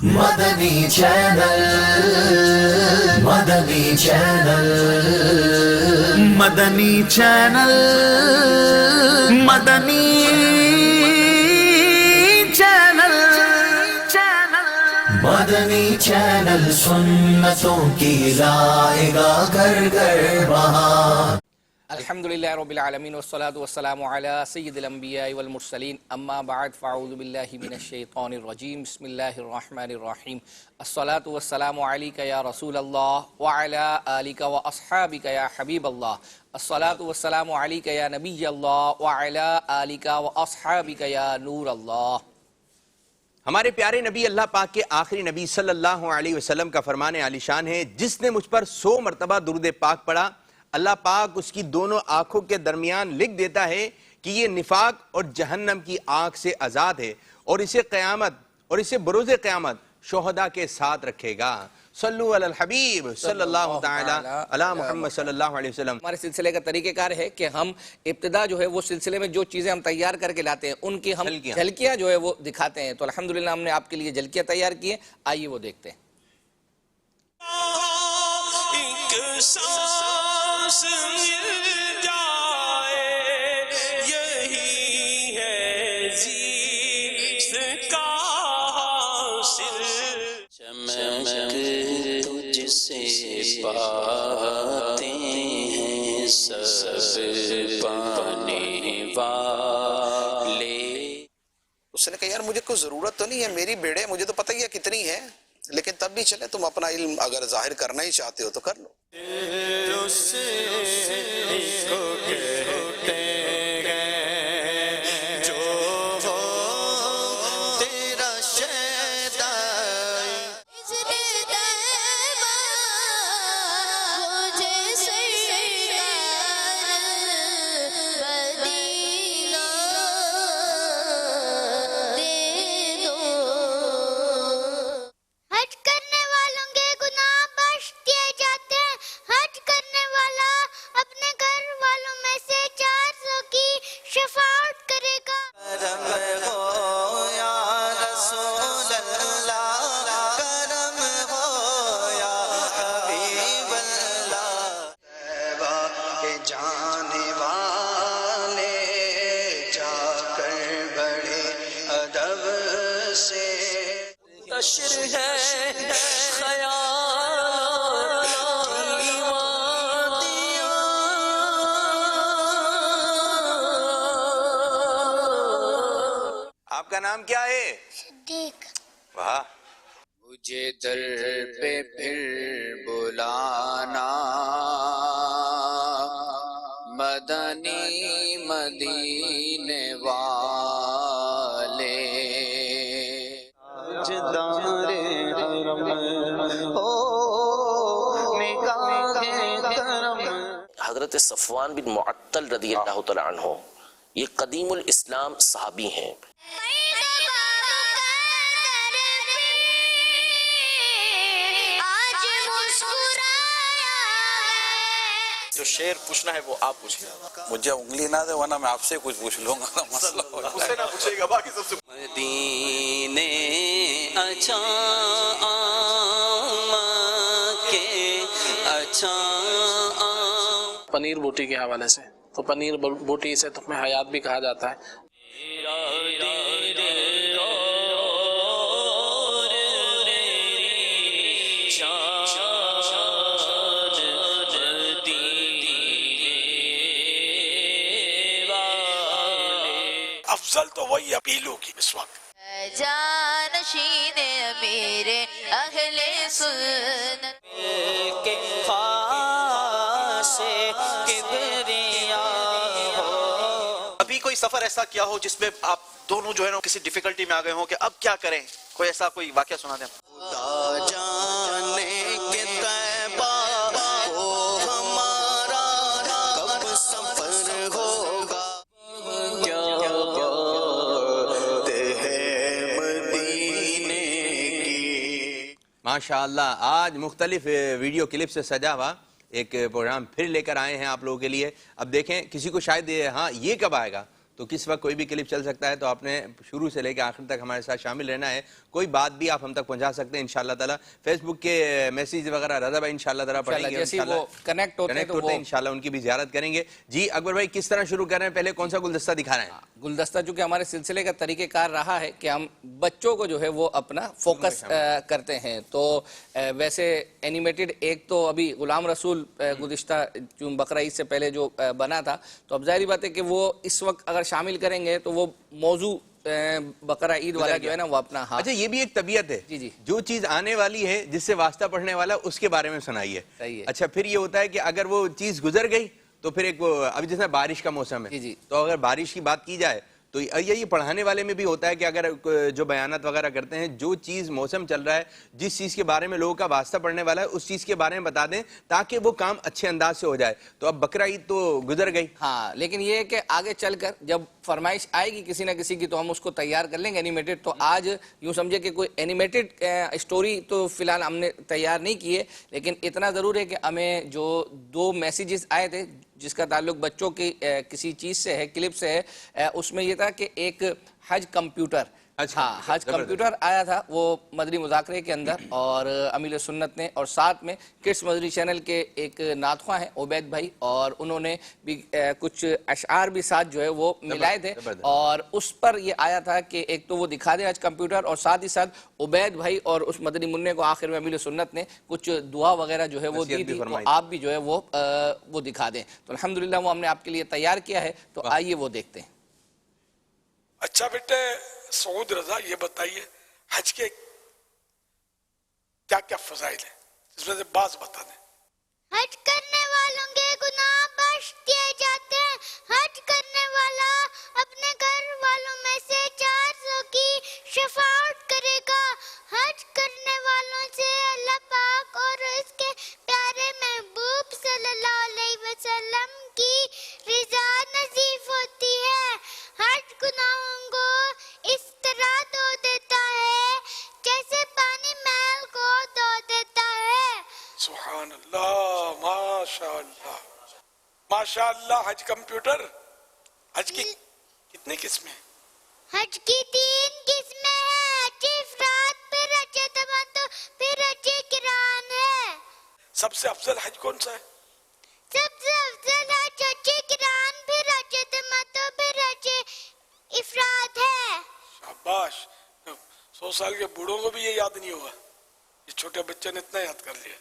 مدنی channel, مدنی channel, مدنی channel, مدنی channel, مدنی channel سنتوں کی لائے گا گھر گھر بہار۔ الحمدللہ رب العالمین والصلاة والسلام علی سید الانبیاء والمرسلین اما بعد فاعوذ باللہ من الشیطان الرجیم بسم اللہ الرحمن الرحیم الصلاة والسلام علیک یا رسول اللہ وعلی آلک واصحابک یا حبیب اللہ الصلاة والسلام علیک یا نبی اللہ وعلی آلک واصحابک یا نور اللہ۔ ہمارے پیارے نبی اللہ پاک کے آخری نبی صلی اللہ علیہ وسلم کا فرمان عالی شان ہے، جس نے مجھ پر 100 مرتبہ درود پاک پڑھا، اللہ پاک اس کی دونوں آنکھوں کے درمیان لکھ دیتا ہے کہ یہ نفاق اور جہنم کی آنکھ سے آزاد ہے، اور اسے بروز قیامت شہداء کے ساتھ رکھے گا۔ صلو علی الحبیب صلی اللہ تعالی علی محمد صلی اللہ علیہ وسلم۔ ہمارے سلسلے کا طریقہ کار ہے کہ ہم ابتدا جو ہے وہ سلسلے میں جو چیزیں ہم تیار کر کے لاتے ہیں ان کی ہم جھلکیاں جو ہے وہ دکھاتے ہیں، تو الحمدللہ ہم نے آپ کے لیے جھلکیاں تیار کی ہیں، آئیے وہ دیکھتے ہیں۔ سانس مل جائے یہی ہے زیست کا حاصل، چمک تجھ سے پاتے ہیں سب پانے والے۔ اس نے کہا یار مجھے کوئی ضرورت تو نہیں ہے، میری بیڑے مجھے تو پتہ ہی ہے کتنی ہے، لیکن تب بھی چلے تم اپنا علم اگر ظاہر کرنا ہی چاہتے ہو تو کر لو۔ آپ کا نام کیا ہے؟ صدیق۔ واہ۔ مجھے در پہ پھر بلانا مدنی مدینے والے، تاجدار حرم ہو نگاہ کرم۔ حضرت صفوان بن معطل رضی اللہ تعالیٰ عنہ یہ قدیم الاسلام صحابی ہیں۔ جو شعر پوچھنا ہے وہ آپ پوچھیں، مجھے انگلی نہ دے ورنہ میں آپ سے کچھ پوچھ لوں گا، مسئلہ ہو جائے گا۔ اسے نہ پوچھے گا، باقی سب سے مدینے اچھا کے اچھا۔ پنیر بوٹی کے حوالے سے، تو پنیر بوٹی سے تخم حیات بھی کہا جاتا ہے۔ افضل تو وہی ہے پیلو کی اس وقت۔ جانشین امیر اہل سنت کے خاص کبریا ہو۔ ابھی کوئی سفر ایسا کیا ہو جس میں آپ دونوں جو ہے نا کسی ڈیفیکلٹی میں آ گئے ہوں کہ اب کیا کریں، کوئی ایسا کوئی واقعہ سنا دیں۔ خدا جانے کے طیبہ وہ ہمارا کب سفر ہوگا، کیا بات ہے مدینے کی۔ ماشاءاللہ، آج مختلف ویڈیو کلپ سے سجا ہوا ایک پروگرام پھر لے کر آئے ہیں آپ لوگوں کے لیے۔ اب دیکھیں، کسی کو شاید ہاں یہ کب آئے گا، تو کس وقت کوئی بھی کلپ چل سکتا ہے، تو آپ نے شروع سے لے کے آخر تک ہمارے ساتھ شامل رہنا ہے. کوئی بات بھی آپ ہم تک پہنچا سکتے ہیں انشاءاللہ تعالیٰ. فیس بک کے میسیج وغیرہ رضا بھائی انشاءاللہ تعالیٰ پڑھیں گے، جیسے وہ کنیکٹ ہوتے ہیں انشاءاللہ ان کی بھی زیارت کریں گے. جی اکبر بھائی کس طرح شروع کر رہے ہیں؟ پہلے کون سا گلدستہ دکھا رہے ہیں؟ گلدستہ چونکہ ہمارے سلسلے کا طریقہ کار رہا ہے کہ ہم بچوں کو جو ہے وہ اپنا فوکس کرتے ہیں. تو ویسے اینیمیٹڈ ایک تو ابھی غلام رسول گزشتہ بقرہ عید سے پہلے جو بنا تھا، تو اب ظاہری بات ہے کہ وہ اس وقت اگر شامل کریں گے تو وہ موضوع بقرہ عید والا جو ہے نا وہ اپنا اچھا یہ بھی ایک طبیعت ہے، جی جو چیز آنے والی ہے جس سے واسطہ پڑھنے والا اس کے بارے میں سنائیے. صحیح ہے. اچھا پھر یہ ہوتا ہے کہ اگر وہ چیز گزر گئی تو پھر ایک ابھی جیسے بارش کا موسم ہے، تو اگر بارش کی بات کی جائے تو یہ پڑھانے والے میں بھی ہوتا ہے کہ اگر جو بیانات وغیرہ کرتے ہیں، جو چیز موسم چل رہا ہے، جس چیز کے بارے میں لوگوں کا واسطہ پڑھنے والا ہے، اس چیز کے بارے میں بتا دیں تاکہ وہ کام اچھے انداز سے ہو جائے. تو اب بقرہ عید تو گزر گئی، ہاں، لیکن یہ ہے کہ آگے چل کر جب فرمائش آئے گی کسی نہ کسی کی تو ہم اس کو تیار کر لیں گے اینیمیٹڈ. تو آج یوں سمجھے کہ کوئی اینیمیٹڈ اسٹوری تو فی الحال ہم نے تیار نہیں کی ہے، لیکن اتنا ضرور ہے کہ ہمیں جو 2 میسیجز آئے تھے جس کا تعلق بچوں کی کسی چیز سے ہے، کلپ سے ہے، اس میں یہ تھا کہ ایک حج کمپیوٹر، ہاں حج کمپیوٹر آیا تھا وہ مدری مذاکرے کے اندر، اور امیر سنت نے، اور ساتھ میں کڈس مدری چینل کے ایک ناطخواں ہیں عبید بھائی، اور انہوں نے بھی کچھ اشعار بھی ساتھ جو ہے وہ ملائے تھے. اور اس پر یہ آیا تھا کہ ایک تو وہ دکھا دیں حج کمپیوٹر، اور ساتھ ہی ساتھ عبید بھائی اور اس مدنی منع کو آخر میں امیر سنت نے کچھ دعا وغیرہ جو ہے وہ دی تھی، تو آپ بھی جو ہے وہ دکھا دیں. تو الحمدللہ وہ ہم نے آپ کے لیے تیار کیا ہے، تو آئیے وہ دیکھتے ہیں. اچھا بیٹے سعود رضا یہ بتائیے حج کے کیا کیا فضائل ہیں، اس میں سے بعض بتا دیں. حج کرنے والوں کے گناہ بخش دیے جاتے ہیں. حج کرنے والا اپنے گھر والوں میں سے 400 کی شفاعت کرے گا. حج کرنے والوں سے اللہ پاک اور اس کے پیارے محبوب صلی اللہ علیہ وسلم کی رضا نصیب ہوتی ہے. حج گناہوں کو اس طرح دھو دیتا ہے جیسے پانی محل کو دھو دیتا ہے. سبحان اللہ، ماشاءاللہ ماشاءاللہ. حج کمپیوٹر، حج کی کتنی قسمیں ہیں؟ حج کی 3 قسمیں ہیں، حج افراد، پھر حج تمتع، پھر حج قران ہے. سب سے افضل حج کون سا ہے؟ سب سے افضل حج حج قران، پھر حج تمتع، پھر حج افراد ہے. شاباش. 100 سال کے بوڑھوں کو بھی یہ یاد نہیں ہوگا، یہ چھوٹے بچے نے اتنا یاد کر لیا.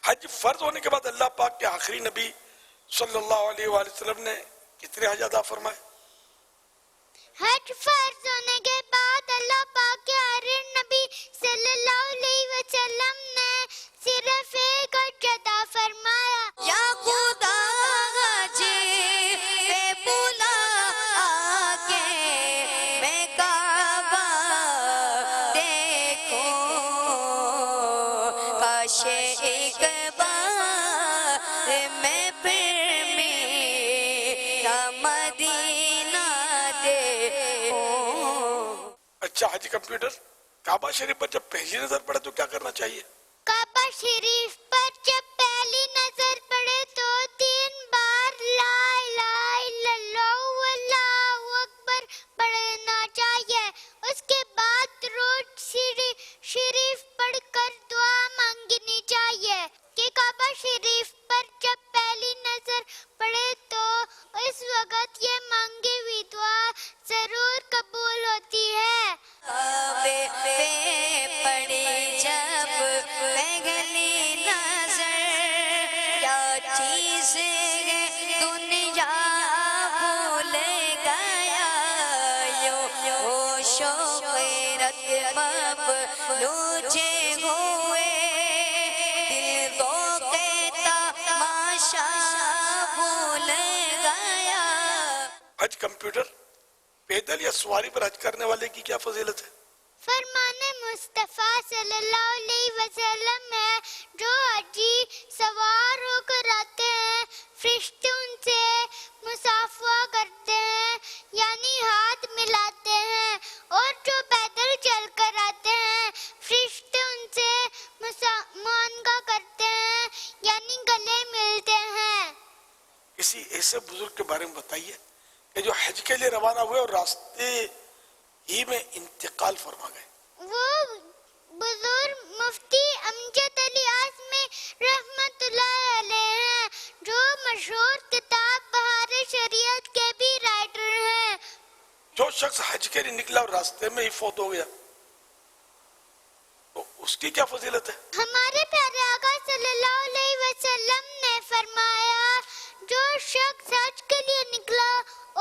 حج فرض ہونے کے بعد اللہ پاک کے آخری نبی صلی اللہ علیہ وآلہ وسلم نے کتنے حج ادا فرمائے؟ حج فرض ہونے کے بعد اللہ پاک کے آخری نبی صلی اللہ علیہ وسلم نے صرف ایک حج ادا فرمایا. یا خدا حجی پہ بلا کے میں کعبہ دیکھوں، کاش ایک بار میں پھر میرا مدینہ دیکھوں. اچھا حج کمپیوٹر، کعبہ شریف پر جب پہلی نظر پڑے تو کیا کرنا چاہیے؟ کعبہ شریف پر جب پہلی نظر پڑے تو 3 بار لا الہ الا اللہ واللہ اکبر پڑھنا چاہیے. اس کے بعد درود شریف پڑھ کر دعا مانگنی چاہیے کہ کعبہ شریف پر جب پہلی نظر پڑے تو اس وقت یہ مانگی ہوئی دعا ضرور قبول ہوتی ہے. پڑی جب پہلی نظر کیا چیز دنیا بھول گیا، یوں شوق رت مبلوچے ہوئے دل کو کہتا ماشا بھول گیا. حج کمپیوٹر، پیدل یا سواری پر حج کرنے والے کی کیا فضیلت ہے؟ فرمان مصطفیٰ صلی اللہ علیہ وسلم ہے، جو حجی سوار ہو کر آتے ہیں فرشتے ان سے مصافحہ کرتے ہیں یعنی ہاتھ ملاتے ہیں، اور جو پیدل چل کر آتے ہیں فرشتے ان سے معانقہ کرتے ہیں یعنی گلے ملتے ہیں. کسی ایسے بزرگ کے بارے میں بتائیے کہ جو حج کے لیے روانہ ہوئے اور راستے ہی میں انتقال فرما گئے. وہ بزرگ مفتی امجد علی اعظمی رحمت اللہ علیہ ہیں جو مشہور کتاب بہار شریعت کے بھی رائٹر ہیں. جو شخص حج کے لیے نکلا اور راستے میں ہی فوت ہو گیا تو اس کی کیا فضیلت ہے؟ ہمارے پیارے آقا صلی اللہ علیہ وسلم نے فرمایا جو شخص حج کے لیے نکلا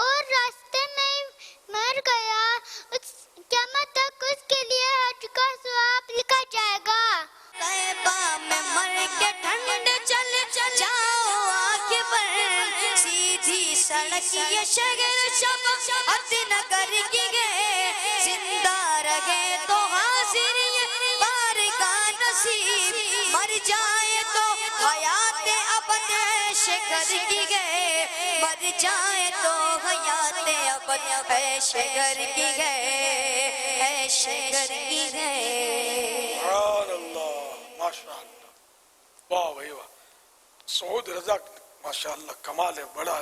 اور راستے میں ہی مر گیا قیامت تک اس کے لیے حج کا ثواب لکھا جائے گا. طیبہ میں مر کے ٹھنڈ چل جاؤ آنکھ پر سیدھی سڑک یہ شہر شفاعت نگر کی گئے زندہ رہے تو حاضر یہ بار کا نصیب مر جائے تو حیات ابد عیش گر کی گئے مر جائے تو حیات ابد عیش گر کی گئے عیش گر کی گئے. سبحان اللہ ماشاء اللہ واہ بھائی واہ. سعود رضا ماشاء اللہ کمال ہے, بڑا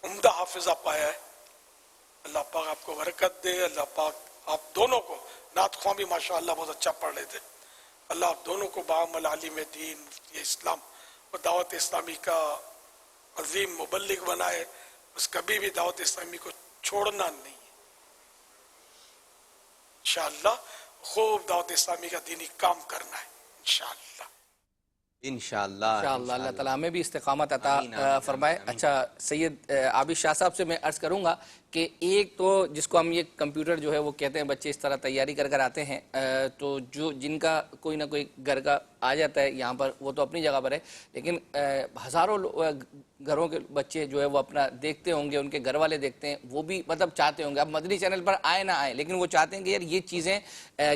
عمدہ حافظہ پایا ہے. اللہ پاک آپ کو برکت دے. اللہ پاک آپ دونوں کو, نعت خواں بھی ماشاء اللہ بہت اچھا پڑھ رہے تھے, اللہ آپ دونوں کو بعمل عالم دین مفتی اسلام اور دعوت اسلامی کا عظیم مبلغ بنائے. بس کبھی بھی دعوت اسلامی کو چھوڑنا نہیں ہے. انشاءاللہ خوب دعوت اسلامی کا دینی کام کرنا ہے انشاءاللہ. انشاءاللہ اللہ تعالیٰ ہمیں بھی استقامت عطا فرمائے. اچھا سید عابد شاہ صاحب سے میں عرض کروں گا کہ ایک تو جس کو ہم یہ کمپیوٹر جو ہے وہ کہتے ہیں, بچے اس طرح تیاری کر آتے ہیں, تو جو جن کا کوئی نہ کوئی گھر کا آ جاتا ہے یہاں پر وہ تو اپنی جگہ پر ہے, لیکن ہزاروں گھروں کے بچے جو ہے وہ اپنا دیکھتے ہوں گے, ان کے گھر والے دیکھتے ہیں, وہ بھی مطلب چاہتے ہوں گے اب مدنی چینل پر آئے نہ آئے, لیکن وہ چاہتے ہیں کہ یار یہ چیزیں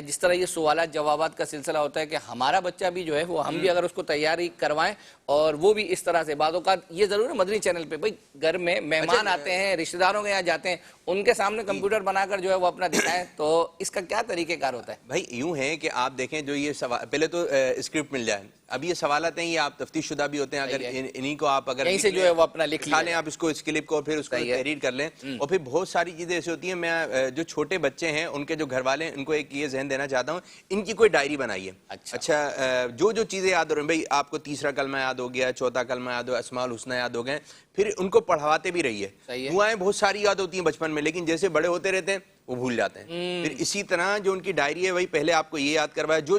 جس طرح یہ سوالات جوابات کا سلسلہ ہوتا ہے کہ ہمارا بچہ بھی جو ہے وہ ہم بھی اگر اس کو تیاری کروائیں اور وہ بھی اس طرح سے بعض اوقات یہ ضرور ہے مدنی چینل پہ بھائی گھر میں مہمان آتے ہیں, رشتہ داروں کے یہاں جاتے ہیں, ان کے سامنے کمپیوٹر بنا کر جو ہے وہ اپنا دکھائیں, تو اس کا کیا طریقہ کار ہوتا ہے؟ بھائی یوں ہے کہ آپ دیکھیں جو یہ سوال پہلے تو اسکرپٹ مل جائے, اب یہ سوالات ہیں یہ آپ تفتیش شدہ بھی ہوتے ہیں, اگر انہی کو آپ اگر یہیں سے جو ہے وہ اپنا لکھ لیں آپ اس کو اس کلپ کو پھر اس کو تحریر کر لیں, اور پھر بہت ساری چیزیں ایسی ہوتی ہیں. میں جو چھوٹے بچے ہیں ان کے جو گھر والے ہیں ان کو ایک یہ ذہن دینا چاہتا ہوں, ان کی کوئی ڈائری بنائیے. اچھا جو چیزیں یاد ہو رہی ہیں, بھائی آپ کو تیسرا کلمہ یاد ہو گیا, چوتھا کلمہ یاد ہو, اسماء الحسنی یاد ہو گئے, پھر ان کو پڑھواتے بھی رہیے. دعائیں بہت ساری یاد ہوتی ہیں بچپن میں, لیکن جیسے بڑے ہوتے رہتے ہیں وہ بھول جاتے ہیں. پھر اسی طرح جو ان کی ڈائری ہے وہی پہلے آپ کو یہ یاد کروایا, جو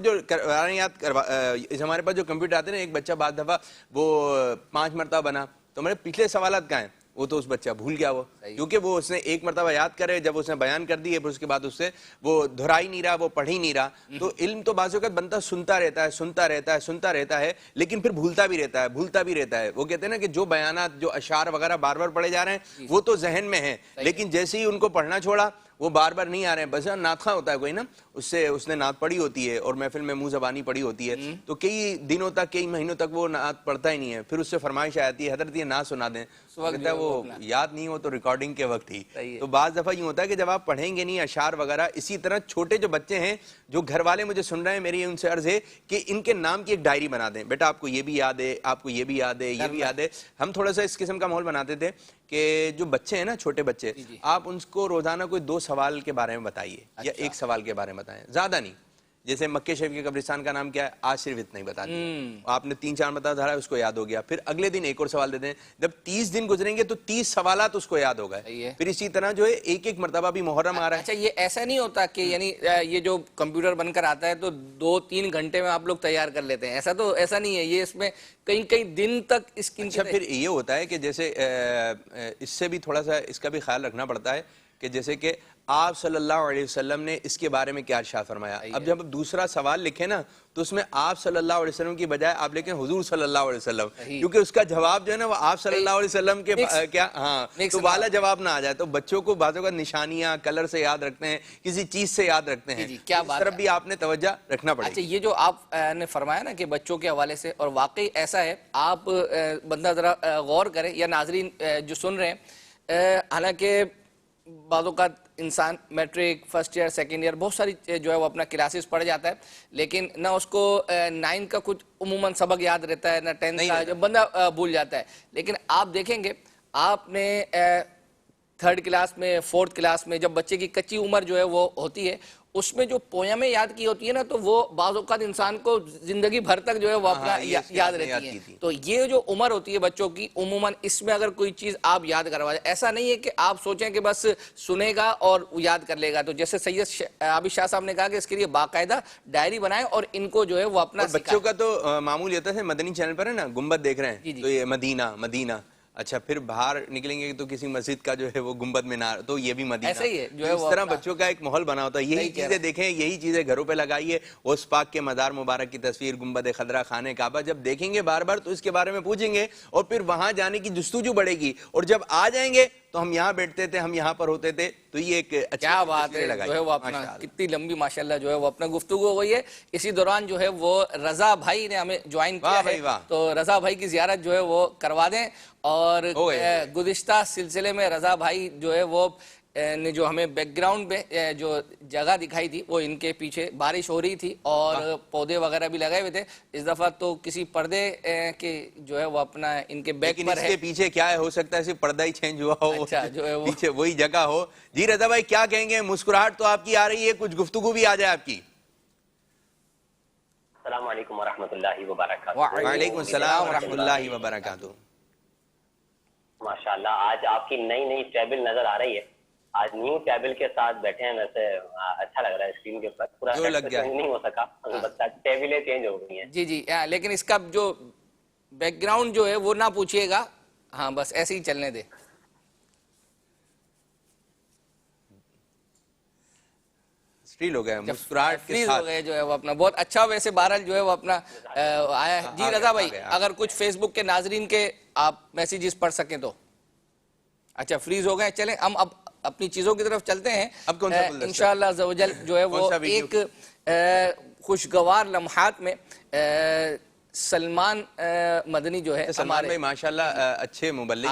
یاد کروا. ہمارے پاس جو کمپیوٹر آتے ہیں, ایک بچہ بعض دفعہ وہ 5 مرتبہ بنا, تو ہمارے پچھلے سوالات کہاں ہیں, وہ تو اس بچہ بھول گیا وہ, کیونکہ وہ اس نے ایک مرتبہ یاد کرے, جب اس نے بیان کر دی ہے پھر اس کے بعد اس سے وہ دہرا ہی نہیں رہا, وہ پڑھ ہی نہیں رہا. تو علم تو بعض اوقات بنتا سنتا رہتا ہے, لیکن پھر بھولتا بھی رہتا ہے. وہ کہتے ہیں نا کہ جو بیانات جو اشعار وغیرہ بار بار پڑھے جا رہے ہیں وہ تو ذہن میں ہیں, لیکن جیسے ہی ان کو پڑھنا چھوڑا وہ بار بار نہیں آ رہے ہیں. بس نعت خواں ہوتا ہے کوئی نا, اس نے نعت پڑھی ہوتی ہے اور محفل میں منہ زبانی پڑھی ہوتی ہے, تو کئی دنوں تک کئی مہینوں تک وہ نعت پڑھتا ہی نہیں ہے. پھر اس سے فرمائش آتی ہے حضرت یہ نعت سنا دیں, کہتا ہے وہ یاد نہیں ہو تو ریکارڈنگ کے وقت ہی. تو بعض دفعہ یوں ہوتا ہے کہ جب آپ پڑھیں گے نہیں اشعار وغیرہ. اسی طرح چھوٹے جو بچے ہیں جو گھر والے مجھے سن رہے ہیں, میری ان سے عرض ہے کہ ان کے نام کی ایک ڈائری بنا دیں. بیٹا آپ کو یہ بھی یاد ہے, آپ کو یہ بھی یاد ہے, یہ بھی یاد ہے. ہم تھوڑا سا اس قسم کا ماحول بناتے تھے کہ جو بچے ہیں نا, چھوٹے بچے, آپ ان کو روزانہ کوئی 2 سوال کے بارے میں بتائیے یا 1 سوال کے بارے میں بتائیں, زیادہ نہیں. جیسے مکہ شریف کے قبرستان کا نام کیا ہے, آج صرف اتنا ہی بتا دیں. آپ نے 3-4 مرتبہ دہرایا, اس کو یاد ہو گیا. پھر اگلے دن ایک اور سوال دیتے ہیں. جب 30 دن گزریں گے تو 30 سوالات اس کو یاد ہو گئے. پھر اسی طرح جو ہے ایک مرتبہ بھی محرم آ رہا ہے. اچھا یہ ایسا نہیں ہوتا کہ یعنی یہ جو کمپیوٹر بن کر آتا ہے تو 2-3 گھنٹے میں آپ لوگ تیار کر لیتے ہیں, ایسا نہیں ہے, یہ اس میں کئی دن تک اس کی. اچھا پھر یہ ہوتا ہے کہ جیسے اس سے بھی تھوڑا سا اس کا بھی خیال رکھنا پڑتا ہے کہ جیسے کہ آپ صلی اللہ علیہ وسلم نے اس کے بارے میں کیا ارشاد فرمایا. اب جب دوسرا سوال لکھیں نا تو اس میں آپ صلی اللہ علیہ وسلم کی بجائے آپ لکھیں حضور صلی اللہ علیہ وسلم, کیونکہ اس کا جواب جو ہے نا وہ آپ صلی اللہ علیہ وسلم کے کیا تو والا جواب نہ آ جائے. تو بچوں کو بعضوں کا نشانیاں کلر سے یاد رکھتے ہیں, کسی چیز سے یاد رکھتے ہیں, اس طرف بھی آپ نے توجہ رکھنا پڑے. اچھا یہ جو آپ نے فرمایا نا کہ بچوں کے حوالے سے, اور واقعی ایسا ہے, آپ بندہ ذرا غور کریں یا ناظرین جو سن رہے ہیں, حالانکہ بعض اوقات انسان matric first year second year بہت ساری جو ہے وہ اپنا کلاسز پڑھ جاتا ہے, لیکن نہ اس کو 9 کا کچھ عموماً سبق یاد رہتا ہے, نہ 10 کا, جو بندہ بھول جاتا ہے. لیکن آپ دیکھیں گے آپ نے تھرڈ کلاس میں فورتھ کلاس میں جب بچے کی کچی عمر جو ہے وہ ہوتی ہے اس میں جو پویمیں یاد کی ہوتی ہے نا تو وہ بعض اوقات انسان کو زندگی بھر تک جو ہے وہ اپنا یاد رہتی ہے. تو یہ جو عمر ہوتی ہے بچوں کی عموماً اس میں اگر کوئی چیز آپ یاد کروا دیں, ایسا نہیں ہے کہ آپ سوچیں کہ بس سنے گا اور یاد کر لے گا. تو جیسے سید عابد شاہ صاحب نے کہا کہ اس کے لیے باقاعدہ ڈائری بنائیں اور ان کو جو ہے وہ اپنا بچوں کا تو معمول یہ ہوتا ہے مدنی چینل پر ہے نا گنبد دیکھ رہے ہیں تو یہ مدینہ مدینہ, اچھا پھر باہر نکلیں گے تو کسی مسجد کا جو ہے وہ گنبد مینار تو یہ بھی مدینہ. ایسا ہی ہے جو ہے اس طرح بچوں کا ایک ماحول بنا ہوتا ہے. یہی چیزیں دیکھیں, یہی چیزیں گھروں پہ لگائیے. اس پاک کے مزار مبارک کی تصویر, گنبد خضرا, خانہ کعبہ جب دیکھیں گے بار بار تو اس کے بارے میں پوچھیں گے اور پھر وہاں جانے کی جستجو بڑھے گی. اور جب آ جائیں گے تو ہم یہاں بیٹھتے تھے, ہم یہاں پر ہوتے تھے. تو یہ ایک کیا بات ہے جو ہے وہ اپنا کتنی لمبی ماشاءاللہ جو ہے وہ اپنا گفتگو ہوئی ہے. اسی دوران جو ہے وہ رضا بھائی نے ہمیں جوائن کیا ہے تو رضا بھائی کی زیارت جو ہے وہ کروا دیں. اور گزشتہ سلسلے میں رضا بھائی جو ہے وہ نے جو ہمیں بیک گراؤنڈ پہ جو جگہ دکھائی تھی وہ ان کے پیچھے بارش ہو رہی تھی اور پودے وغیرہ بھی لگائے ہوئے تھے. اس دفعہ تو کسی پردے کے جو ہے وہ اپنا ان کے بیک پر ہے. اس کے پیچھے کیا ہے, ہو سکتا ہے صرف پردہ ہی چینج ہوا ہو, پیچھے وہی جگہ ہو. جی رضا بھائی کیا کہیں گے, مسکراہٹ تو آپ کی آ رہی ہے, کچھ گفتگو بھی آ جائے آپ کی. السلام علیکم ورحمۃ اللہ وبرکاتہ. وعلیکم السلام ورحمۃ اللہ وبرکاتہ. ماشاءاللہ آج آپ کی نئی ٹیبل نظر آ رہی ہے. آج نیو ٹیبل کے ساتھ بیٹھے ہیں, ویسے اچھا لگ رہا ہے اسکرین کے اوپر. پورا نہیں ہو سکا, البتہ ٹیبلیں چینج ہو گئی ہیں. جی جی لیکن اس کا جو بیک گراؤنڈ جو ہے وہ نہ پوچھیے گا, ہاں بس ایسے ہی چلنے دے. فریل ہو گئے, مسکراہٹ کے ساتھ ہو گئے جو ہے وہ اپنا بہت اچھا. ویسے بہرحال جو ہے وہ اپنا آیا ہے. جی رضا بھائی اگر کچھ فیس بک کے ناظرین کے آپ میسیجز پڑھ سکیں تو. اچھا فریز ہو گئے, چلیں ہم اب اپنی چیزوں کی طرف چلتے ہیں. انشاءاللہ عز و جل جو ہے وہ ایک خوشگوار لمحات میں سلمان مدنی جو ہے سلمان بھائی ماشاءاللہ اچھے مبلغ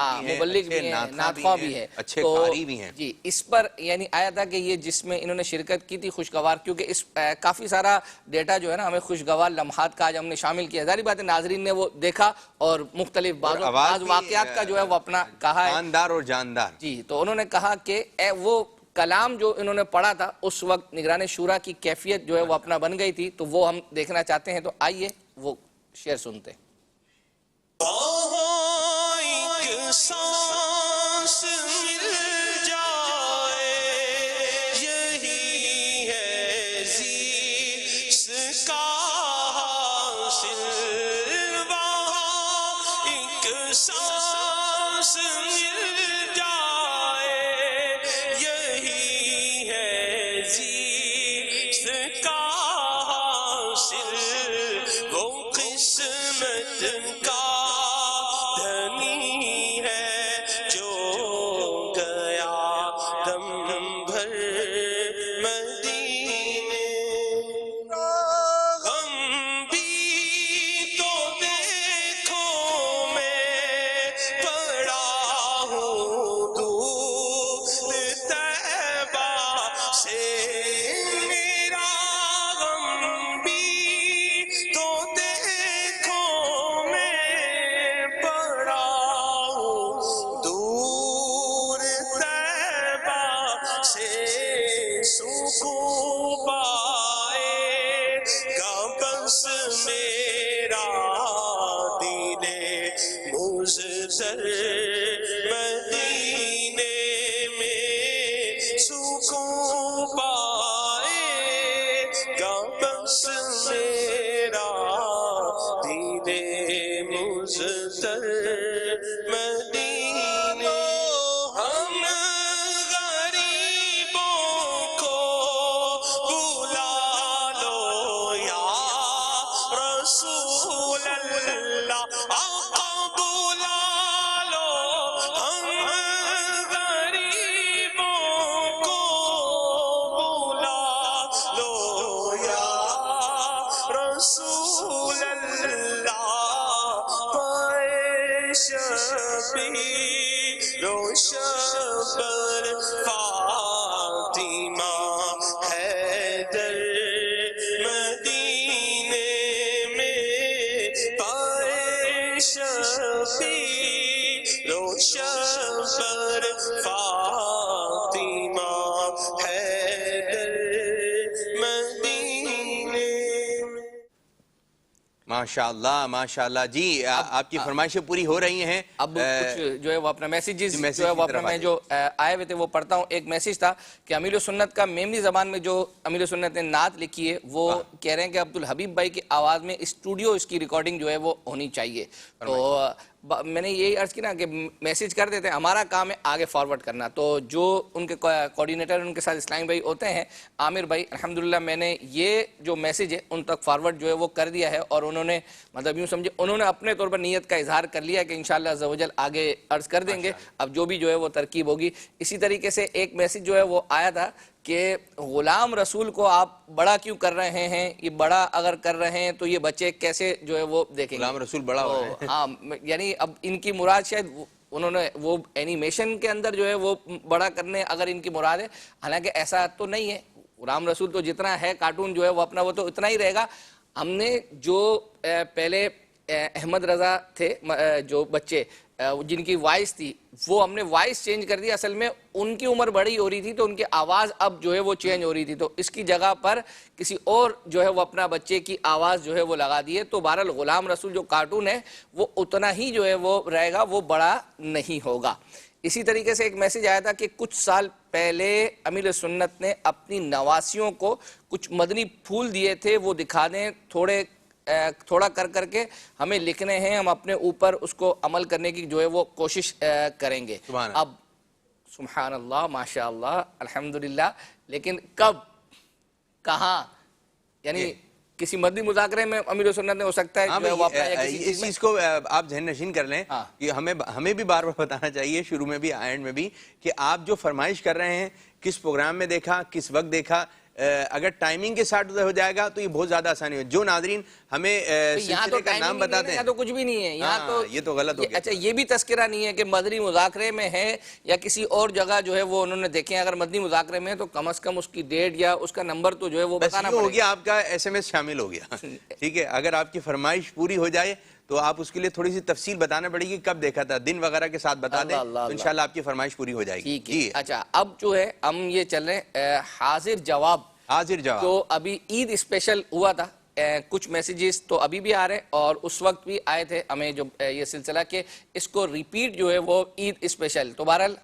بھی ہیں, نعت خواں بھی ہیں, اچھے قاری بھی ہیں. جی اس پر یعنی آیا تھا کہ یہ جس میں انہوں نے شرکت کی تھی خوشگوار, کیونکہ اس کافی سارا ڈیٹا جو ہے نا ہمیں خوشگوار لمحات کا آج ہم نے شامل کیا. ظاہری بات ہے ناظرین نے وہ دیکھا اور مختلف بعض واقعات کا جو ہے وہ اپنا کہا ہے, جاندار اور جاندار. جی تو انہوں نے کہا کہ وہ کلام جو انہوں نے پڑھا تھا اس وقت نگران شورا کی کیفیت جو ہے وہ اپنا بن گئی تھی. تو وہ ہم دیکھنا چاہتے ہیں, تو آئیے وہ شعر سنتے. سانس مل جائے یہی ہے زیست کا حاصل, وہاں ایک سانس مل جائے یہی ہے زیست کا حاصل. وہ قسمت کا دھنی ہے جو گیا دم بھر مدینے. غم بھی تو دیکھو میں پڑا ہوں دور طیبہ سے, میرا غم بھی تو دیکھو میں پڑا ہوں دور طیبہ سے. سکون پائے گا بس میرا دل مزدر مدینے میں, سکون پائے گا بس میرا دل مزدر مدینے. ہم غریبوں کو بلا لو یا رسول اللہ, آقا بلا لو ماشاءاللہ ماشاءاللہ جی آپ کی فرمائشیں پوری ہو رہی ہیں. اب کچھ جو ہے وہ اپنا میسیجز جو ہے وہ اپنا میں جو آئے ہوئے تھے وہ پڑھتا ہوں. ایک میسیج تھا کہ امیر سنت کا میمنی زبان میں جو امیر سنت نے نعت لکھی ہے وہ کہہ رہے ہیں کہ عبدالحبیب بھائی کی آواز میں اسٹوڈیو اس کی ریکارڈنگ جو ہے وہ ہونی چاہیے. تو میں نے یہی عرض کی نا کہ میسیج کر دیتے ہیں, ہمارا کام ہے آگے فارورڈ کرنا. تو جو ان کے کوارڈینیٹر ان کے ساتھ اسلامی بھائی ہوتے ہیں عامر بھائی, الحمدللہ میں نے یہ جو میسیج ہے ان تک فارورڈ جو ہے وہ کر دیا ہے, اور انہوں نے مطلب یوں سمجھے انہوں نے اپنے طور پر نیت کا اظہار کر لیا کہ انشاءاللہ عز و جل آگے عرض کر دیں گے اب جو بھی جو ہے وہ ترکیب ہوگی. اسی طریقے سے ایک میسیج جو ہے وہ آیا تھا کہ غلام رسول کو آپ بڑا کیوں کر رہے ہیں, یہ بڑا اگر کر رہے ہیں تو یہ بچے کیسے جو ہے وہ دیکھیں گے. غلام رسول بڑا ہو رہے ہیں. ہاں یعنی اب ان کی مراد شاید انہوں نے وہ اینیمیشن کے اندر جو ہے وہ بڑا کرنے اگر ان کی مراد ہے, حالانکہ ایسا تو نہیں ہے. غلام رسول تو جتنا ہے کارٹون جو ہے وہ اپنا وہ تو اتنا ہی رہے گا. ہم نے جو پہلے احمد رضا تھے جو بچے جن کی وائس تھی وہ ہم نے وائس چینج کر دی. اصل میں ان کی عمر بڑی ہو رہی تھی تو ان کی آواز اب جو ہے وہ چینج ہو رہی تھی, تو اس کی جگہ پر کسی اور جو ہے وہ اپنا بچے کی آواز جو ہے وہ لگا دیے. تو بہرحال غلام رسول جو کارٹون ہے وہ اتنا ہی جو ہے وہ رہے گا, وہ بڑا نہیں ہوگا. اسی طریقے سے ایک میسیج آیا تھا کہ کچھ سال پہلے امیر سنت نے اپنی نواسیوں کو کچھ مدنی پھول دیے تھے, وہ دکھا دیں تھوڑا کر کے ہمیں لکھنے ہیں, ہم اپنے اوپر اس کو عمل کرنے کی جو ہے وہ کوشش کریں گے. اب سبحان اللہ ماشاء اللہ الحمدللہ, لیکن کب کہاں یعنی کسی مدنی مذاکرے میں امیر سنت نے ہو سکتا ہے اس چیز کو آپ ذہن نشین کر لیں کہ ہمیں بھی بار بار بتانا چاہیے شروع میں بھی اینڈ میں بھی کہ آپ جو فرمائش کر رہے ہیں کس پروگرام میں دیکھا, کس وقت دیکھا, اگر ٹائمنگ کے ساتھ ہو جائے گا تو یہ بہت زیادہ آسانی ہو. جو ناظرین ہمیں سلسلے کا نام بتاتے ہیں یہاں تو کچھ بھی نہیں ہے, یہاں تو یہ تو غلط ہو گیا. اچھا یہ بھی تذکرہ نہیں ہے کہ مدنی مذاکرے میں ہے یا کسی اور جگہ جو ہے وہ انہوں نے دیکھیں. اگر مدنی مذاکرے میں ہے تو کم از کم اس کی ڈیٹ یا اس کا نمبر تو جو ہے وہ بتانا پڑے گا. ہو گیا آپ کا SMS شامل ہو گیا, ٹھیک ہے. اگر آپ کی فرمائش پوری ہو جائے تو آپ اس کے لیے تھوڑی سی تفصیل بتانا پڑے گی, کب دیکھا تھا, دن وغیرہ کے ساتھ بتا دیں تو انشاءاللہ آپ کی فرمائش پوری ہو جائے گی. ٹھیک ہے. اچھا اب جو ہے ہم یہ چل رہے ہیں حاضر جواب جو ابھی عید اسپیشل ہوا تھا. کچھ میسیجز تو ابھی بھی آ رہے ہیں اور اس وقت بھی آئے تھے ہمیں جو یہ سلسلہ کہ اس کو ریپیٹ جو ہے وہ عید اسپیشل. تو بہرحال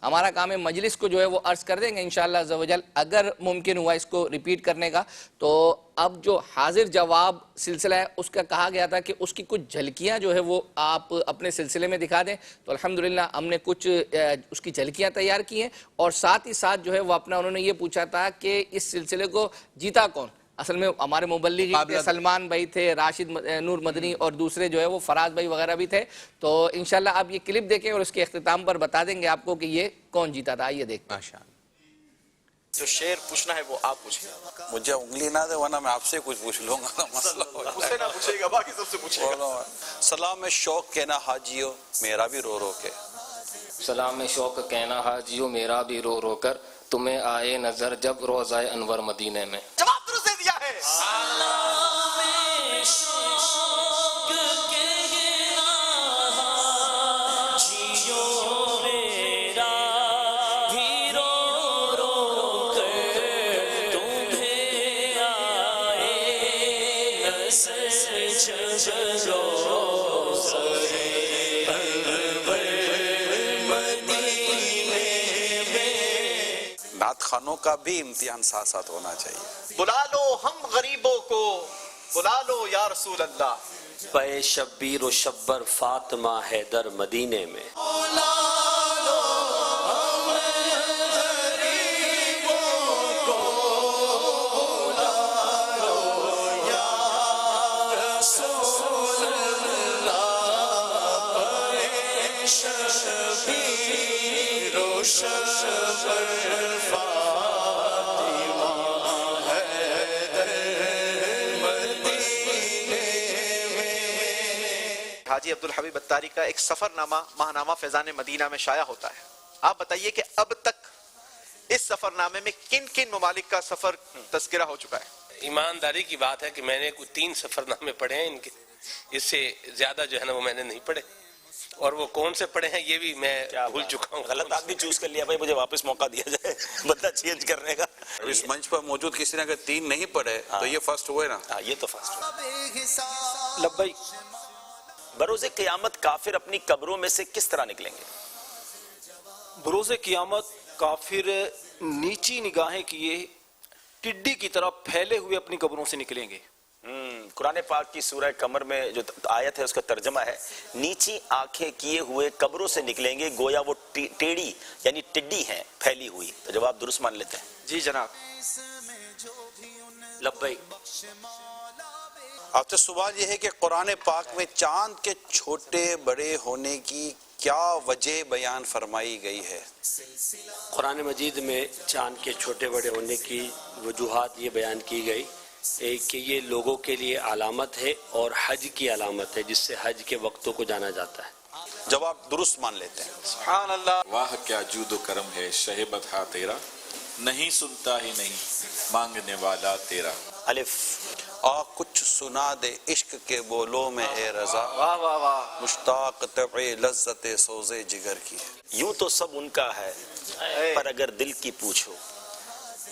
ہمارا کام ہے مجلس کو جو ہے وہ عرض کر دیں گے انشاءاللہ عز و جل اگر ممکن ہوا اس کو ریپیٹ کرنے کا. تو اب جو حاضر جواب سلسلہ ہے اس کا کہا گیا تھا کہ اس کی کچھ جھلکیاں جو ہے وہ آپ اپنے سلسلے میں دکھا دیں. تو الحمدللہ ہم نے کچھ اس کی جھلکیاں تیار کی ہیں, اور ساتھ ہی ساتھ جو ہے وہ اپنا انہوں نے یہ پوچھا تھا کہ اس سلسلے کو جیتا کون. اصل میں ہمارے مبلغ تھے, سلمان بھائی تھے, راشد نور مدنی اور دوسرے جو ہے وہ فراز بھائی وغیرہ بھی تھے. تو انشاءاللہ آپ یہ کلپ دیکھیں اور اس کے اختتام پر بتا دیں گے آپ کو کہ یہ کون جیتا تھا. آئیے دیکھیں. جو شعر پوچھنا ہے وہ آپ پوچھیں, مجھے انگلی نہ دے ورنہ میں آپ سے کچھ پوچھ لوں گا. مسئلہ مجھ سے نہ پوچھے گا, باقی سب سے پوچھے گا. سلام شوق کہنا حاجیو میرا بھی رو رو کے, سلام شوق کہنا حاجیو میرا بھی رو رو کر, تمہیں آئے نظر جب روضہ انور مدینے میں. جواب درست دے دیا ہے. نعت خانوں کا بھی امتحان ساتھ ساتھ ہونا چاہیے. بلا لو ہم غریبوں کو, بلا لو یا رسول اللہ. پے شبیر و شبر فاطمہ حیدر مدینے میں. حاجی عبدالحبیب اتاری کا ایک سفر نامہ ماہنامہ فیضان مدینہ میں شائع ہوتا ہے. آپ بتائیے کہ اب تک اس سفر نامے میں کن کن ممالک کا سفر تذکرہ ہو چکا ہے؟ ایمانداری کی بات ہے کہ میں نے 3 سفر نامے پڑھے ہیں, ان کے اس سے زیادہ جو ہے نا وہ میں نے نہیں پڑھے, اور وہ کون سے پڑھے ہیں یہ بھی میں بھول چکا ہوں. غلط آدمی چوز کر لیا بھائی, مجھے واپس موقع دیا جائے بندہ چینج کرنے کا. اس منچ پر موجود کسی نے اگر 3 نہیں پڑھے تو یہ فرسٹ ہوئے نا. ہاں یہ تو فرسٹ ہوئے. لبیک. بروز قیامت کافر اپنی قبروں میں سے کس طرح نکلیں گے؟ بروز قیامت کافر نیچی نگاہیں کیے ٹڈی کی طرح پھیلے ہوئے اپنی قبروں سے نکلیں گے. قرآن پاک کی سورہ قمر میں جو آیت ہے اس کا ترجمہ ہے نیچی آنکھیں کیے ہوئے قبروں سے نکلیں گے، گویا وہ ٹیڑی یعنی ٹڈی ہیں پھیلی ہوئی. تو جواب درست مان لیتے ہیں؟ جی جناب. لبیک. اب تو سوال یہ ہے کہ قرآن پاک میں چاند کے چھوٹے بڑے ہونے کی کیا وجہ بیان فرمائی گئی ہے؟ قرآن مجید میں چاند کے چھوٹے بڑے ہونے کی وجوہات یہ بیان کی گئی کہ یہ لوگوں کے لیے علامت ہے اور حج کی علامت ہے جس سے حج کے وقتوں کو جانا جاتا ہے. جواب درست مان لیتے ہیں. سبحان اللہ. واہ کیا جود و کرم ہے شہ بتہا تیرا، نہیں سنتا ہی نہیں مانگنے والا تیرا. الف. کچھ سنا دے عشق کے بولوں میں اے رضا، واہ واہ واہ. مشتاق طبع لذت سوزے جگر کی ہے. یوں تو سب ان کا ہے پر اگر دل کی پوچھو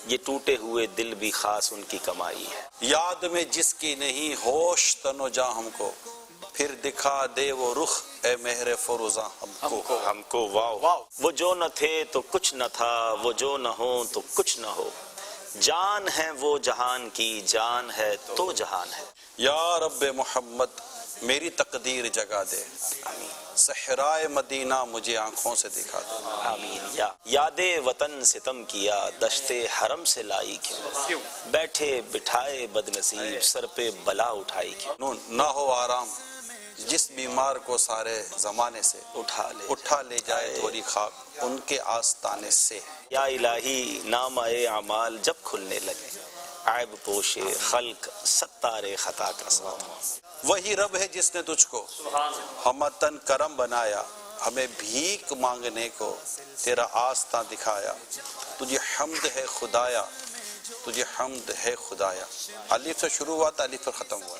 یہ ٹوٹے ہوئے دل بھی خاص ان کی کمائی ہے. یاد میں جس کی نہیں ہوش تن و جاں ہم کو، پھر دکھا دے وہ رخ اے مہر فروزاں ہم کو. واو. وہ جو نہ تھے تو کچھ نہ تھا، وہ جو نہ ہو تو کچھ نہ ہو، جان ہے وہ جہان کی، جان ہے تو جہان ہے. یا رب محمد میری تقدیر جگا دے، صحرائے مدینہ مجھے آنکھوں سے دکھا دے. آمین. یاد وطن ستم کیا، دشت حرم سے لائی کیوں، بیٹھے بٹھائے بد نصیب سر پہ بلا اٹھائی کیوں. نہ ہو آرام جس بیمار کو سارے زمانے سے اٹھا لے جائے تھوڑی خاک ان کے آستانے سے. یا الہی نام اعمال جب کھلنے لگے، عیب پوشے خلق ستار خطا کا ساتھ. وہی رب ہے جس نے تجھ کو ہمتن کرم بنایا، ہمیں بھیک مانگنے کو تیرا آستاں دکھایا. تجھے حمد ہے خدایا، تجھے حمد ہے خدایا. الف سے شروع ہوا تھا، الف سے ختم ہوا.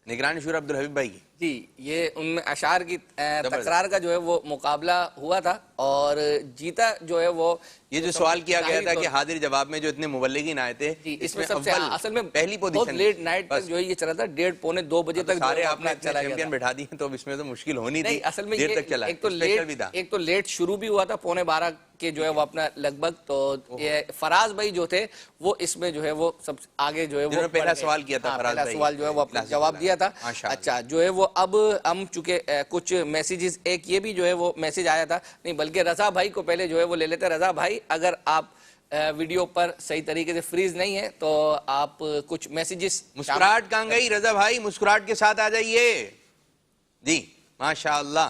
نگرانی شورا عبدالحبیب بھائی کی جی یہ ان اشعار کی تکرار کا جو ہے وہ مقابلہ ہوا تھا اور جیتا جو ہے وہ یہ جو سوال کیا گیا تھا کہ حاضر جواب میں جو اتنے مبلغین آئے تھے اس میں سب سے اصل میں پہلی بہت لیٹ نائٹ تک جو ہے یہ چلا تھا 1:30 پونے 2 بجے تک سارے آپ نے چیمپئن بٹھا دیے تو اب اس میں تو مشکل ہونی تھی. اصل میں دیر تک چلا ایک تو لیٹ شروع بھی ہوا تھا 11:45 کے جو ہے وہ اپنا لگ بھگ. تو یہ فراز بھائی جو تھے وہ اس میں جو ہے وہ سب آگے جو ہے وہ پہلا سوال کیا تھا، پہلا سوال جو ہے وہ اپنا جواب دیا تھا. اچھا جو ہے وہ اب ہم چونکہ کچھ میسیجز ایک یہ بھی جو ہے وہ میسیج آیا تھا نہیں بلکہ رضا بھائی کو پہلے جو ہے وہ لے لیتے. رضا بھائی اگر آپ ویڈیو پر صحیح طریقے سے فریز نہیں ہے تو آپ کچھ میسیجز. مسکراہٹ کہاں گئی رضا بھائی؟ مسکراہٹ کے ساتھ آ جائیے. جی ماشاءاللہ.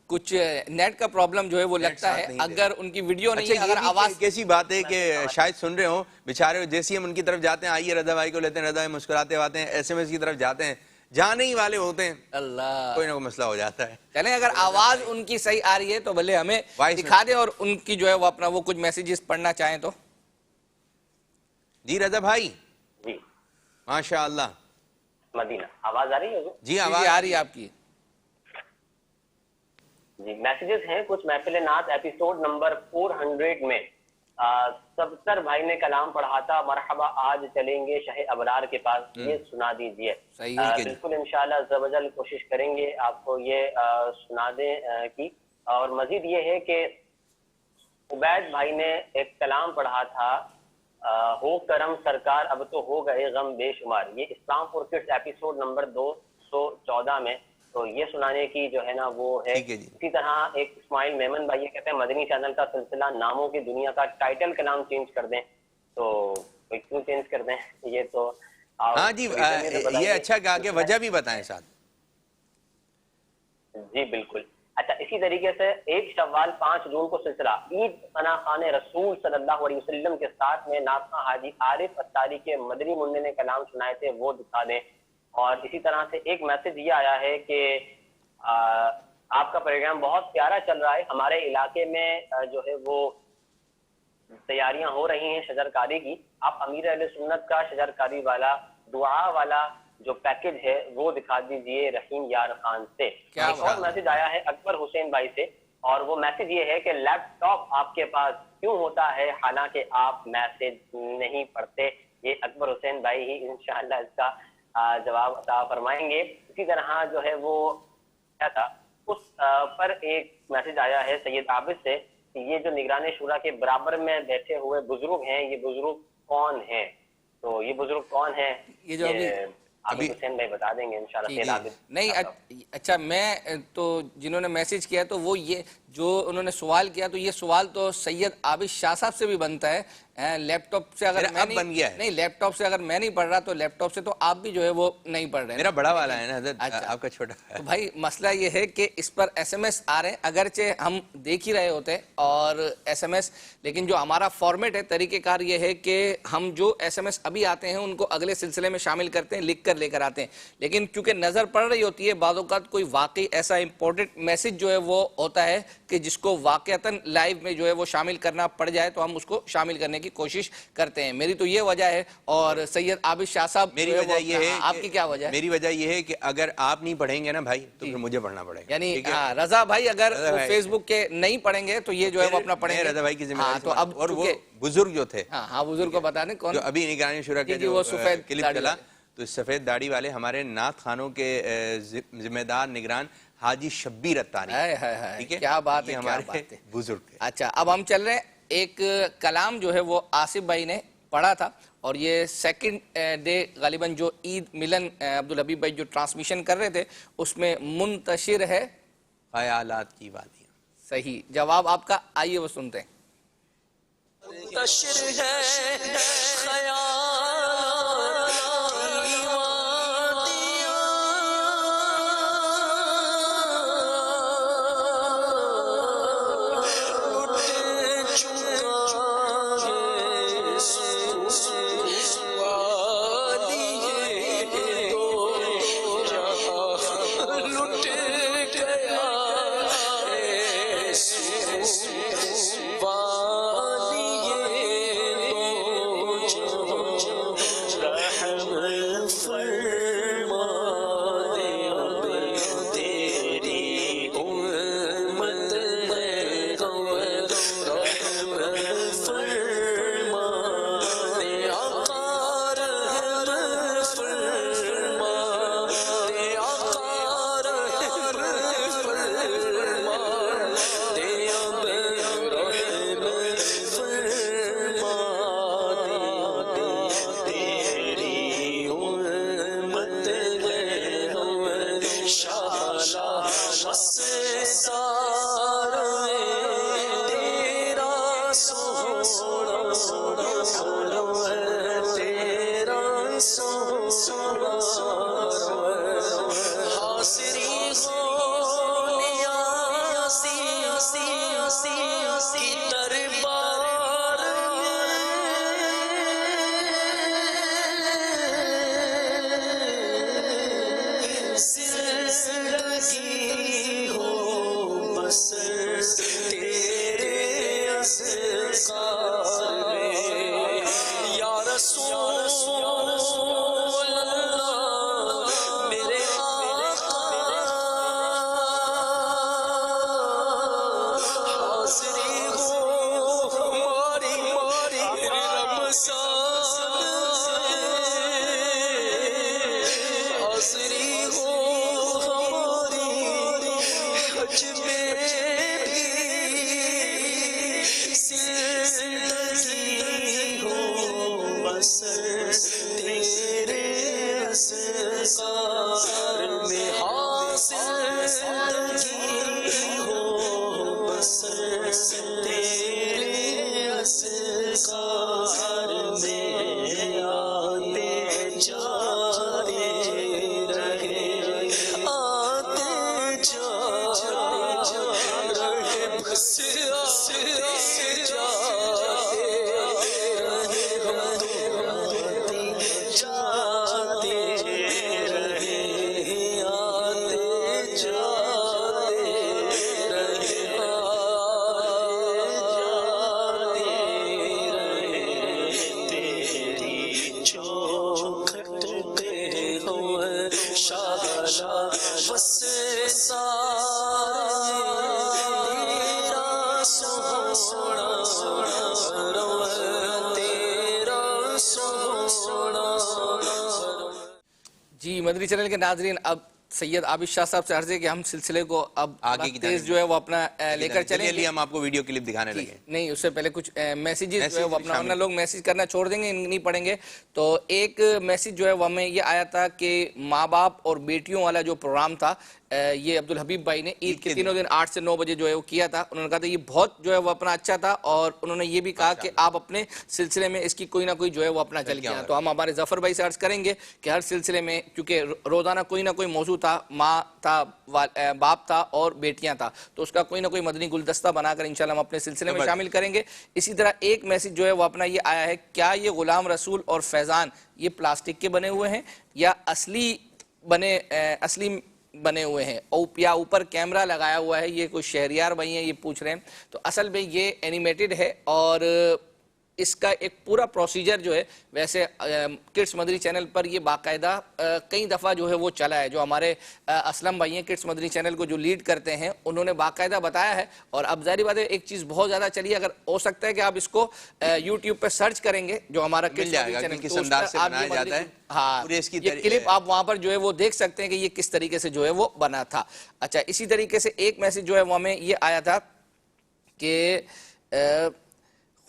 کچھ نیٹ کا پرابلم جو ہے وہ لگتا ہے اگر ان کی ویڈیو نہیں ہے. اگر آواز کیسی بات ہے کہ شاید سن رہے ہوں بیچارے، جیسے ہم ان کی طرف جاتے ہیں آئیے رضا بھائی کو لیتے ہیں، رضا بھائی مسکراتے آتے ہیں، ایس ایم ایس کی طرف جاتے ہیں، جانے ہی والے ہوتے ہیں، اللہ کوئی نہ کوئی مسئلہ ہو جاتا ہے. چلیں اگر آواز ان کی صحیح آ رہی ہے تو بھلے ہمیں دکھا دیں اور ان کی جو ہے وہ اپنا وہ کچھ میسیجز پڑھنا چاہیں تو. جی رضا بھائی. جی ماشاءاللہ. مدینہ آواز آ رہی ہے؟ جی آواز آ رہی ہے آپ کی. جی میسیجز ہیں کچھ. محفل نعت ایپیسوڈ نمبر 400 میں سبتر بھائی نے کلام پڑھا تھا، مرحبا آج چلیں گے شہ ابرار کے پاس، یہ سنا دیجئے. بالکل انشاءاللہ عز و جل کوشش کریں گے آپ کو یہ سنا دیں کی. اور مزید یہ ہے کہ عبید بھائی نے ایک کلام پڑھا تھا، ہو کرم سرکار اب تو ہو گئے غم بے شمار، یہ اسلام فور کڈس ایپیسوڈ نمبر 214 میں. تو یہ سنانے کی جو ہے نا وہ ہے. اسی طرح ایک اسماعیل میمن بھائی یہ کہتے ہیں مدنی چینل کا سلسلہ ناموں کی دنیا کا ٹائٹل کا نام چینج کر دیں. تو کیوں چینج کر دیں؟ یہ تو ہاں جی یہ اچھا کہا کہ وجہ بھی بتائیں ساتھ. جی بالکل. اچھا اسی طریقے سے 1 شوال 5 جون کو سلسلہ عید ثنا خان رسول صلی اللہ علیہ وسلم کے ساتھ میں ناطقہ حاجی عارف اتاری کے مدنی منع نے کلام سنائے تھے، وہ دکھا دیں. اور اسی طرح سے ایک میسج یہ آیا ہے کہ آپ کا پروگرام بہت پیارا چل رہا ہے، ہمارے علاقے میں جو ہے وہ تیاریاں ہو رہی ہیں شجرکاری کی، آپ امیر اہل سنت کا شجرکاری والا دعا والا جو پیکج ہے وہ دکھا دیجئے رحیم یار خان سے۔ ایک اور میسج آیا ہے اکبر حسین بھائی سے، اور وہ میسج یہ ہے کہ لیپ ٹاپ آپ کے پاس کیوں ہوتا ہے حالانکہ آپ میسج نہیں پڑھتے؟ یہ اکبر حسین بھائی ہی انشاءاللہ اس کا جواب عطا فرمائیں گے۔ اسی طرح جو ہے وہ کیا تھا اس پر ایک میسج آیا ہے سید عابد سے کہ یہ جو نگران شورا کے برابر میں بیٹھے ہوئے بزرگ ہیں، یہ بزرگ کون ہیں؟ تو یہ بزرگ کون ہیں یہ جو ابھی حسین بھائی بتا دیں گے انشاءاللہ۔ نہیں اچھا، میں تو جنہوں نے میسج کیا تو وہ یہ جو انہوں نے سوال کیا تو یہ سوال تو سید عابد شاہ صاحب سے بھی بنتا ہے۔ لیپ ٹاپ سے اگر میں نہیں لیپ ٹاپ سے اگر میں نہیں پڑھ رہا تو لیپ ٹاپ سے تو آپ بھی جو ہے وہ نہیں پڑھ رہے۔ میرا بڑا والا ہے نا حضرت، آپ کا چھوٹا ہے۔ تو بھائی مسئلہ یہ ہے کہ اس پر ایس ایم ایس آ رہے ہیں، اگرچہ ہم دیکھ ہی رہے ہوتے اور ایس ایم ایس، لیکن جو ہمارا فارمیٹ ہے، طریقہ کار یہ ہے کہ ہم جو ایس ایم ایس ابھی آتے ہیں ان کو اگلے سلسلے میں شامل کرتے ہیں، لکھ کر لے کر آتے ہیں، لیکن کیونکہ نظر پڑ رہی ہوتی ہے بعض اوقات کوئی واقعی ایسا امپورٹنٹ میسج جو ہے وہ ہوتا ہے کہ جس کو واقعتاً لائیو میں جو ہے وہ شامل کرنا پڑ جائے تو ہم اس کو شامل کرنے کی کوشش کرتے ہیں۔ میری تو یہ وجہ ہے، اور سید عابد شاہ صاحب میری وجہ یہ ہے، آپ کی کیا وجہ ہے؟ میری وجہ یہ ہے کہ اگر آپ نہیں پڑھیں گے نا بھائی تو پھر مجھے پڑھنا پڑے گا، یعنی رضا بھائی اگر فیس بک کے نہیں پڑھیں گے تو یہ جو ہے وہ اپنا پڑھیں گے۔ رضا بھائی کی ذمہ داری تو اب اور وہ بزرگ جو تھے، ہاں بزرگ کو بتا دیں کون جو ابھی نگران شورا کے جو کلپ چلا، تو سفید داڑھی والے ہمارے نعت خانوں کے ذمہ دار نگران حاجی شبیر اتاری، ٹھیک ہے، کیا بات ہے، ہمارے بزرگ۔ اچھا اب ہم چل رہے ہیں، ایک کلام جو ہے وہ آصف بھائی نے پڑھا تھا اور یہ سیکنڈ ڈے غالباً جو عید ملن عبدالحبیب بھائی جو ٹرانسمیشن کر رہے تھے اس میں منتشر ہے خیالات کی وادیاں۔ صحیح جواب آپ کا، آئیے وہ سنتے ہیں۔ منتشر ہے خیالات جی مدری چینل کے ناظرین، اب سید عابد شاہ صاحب سے عرض ہے کہ ہم سلسلے کو اب آگے کی تیز جو ہے وہ اپنا لے کر چلیں گے. ہم آپ کو ویڈیو کلپ دکھانے لگے. نہیں، اس سے پہلے کچھ میسیجز جو ہے وہ اپنا، ورنہ لوگ میسیج کرنا چھوڑ دیں گے، نہیں پڑھیں گے. تو ایک میسیج جو ہے وہ ہمیں یہ آیا تھا کہ ماں باپ اور بیٹیوں والا جو پروگرام تھا، یہ عبدالحبیب بھائی نے عید کے تینوں دن 8 سے 9 بجے جو ہے وہ کیا تھا. انہوں نے کہا تھا یہ بہت جو ہے وہ اپنا اچھا تھا، اور انہوں نے یہ بھی کہا کہ آپ اپنے سلسلے میں اس کی کوئی نہ کوئی جو ہے وہ اپنا چل گیا. تو ہم ہمارے ظفر بھائی سے عرض کریں گے کہ ہر سلسلے میں، کیونکہ روزانہ کوئی نہ کوئی موضوع تھا، ماں تھا، باپ تھا اور بیٹیاں تھا، تو اس کا کوئی نہ کوئی مدنی گلدستہ بنا کر انشاءاللہ ہم اپنے سلسلے میں شامل کریں گے. اسی طرح ایک میسیج جو ہے وہ اپنا یہ آیا ہے، کیا یہ غلام رسول اور فیضان یہ پلاسٹک کے بنے ہوئے ہیں یا اصلی بنے ہوئے ہیں، یا اوپر کیمرہ لگایا ہوا ہے؟ یہ کوئی شہریار بھائی ہیں، یہ پوچھ رہے ہیں. تو اصل میں یہ اینیمیٹڈ ہے، اور اس کا ایک پورا پروسیجر جو ہے، ویسے کڈس مدری چینل پر یہ باقاعدہ کئی دفعہ جو ہے وہ چلا ہے. جو ہمارے اسلم بھائی ہیں کڈس مدری چینل کو جو لیڈ کرتے ہیں، انہوں نے باقاعدہ بتایا ہے. اور اب ظاہری بات ہے ایک چیز بہت زیادہ چلی ہے، اگر ہو سکتا ہے کہ آپ اس کو یوٹیوب پہ سرچ کریں گے جو ہمارا کڈس مدری چینل، کس انداز سے بنایا جاتا ہے، ہاں یہ کلپ آپ وہاں پر جو ہے وہ دیکھ سکتے ہیں کہ یہ کس طریقے سے جو ہے وہ بنا تھا. اچھا، اسی طریقے سے ایک میسیج جو ہے وہ ہمیں یہ آیا تھا کہ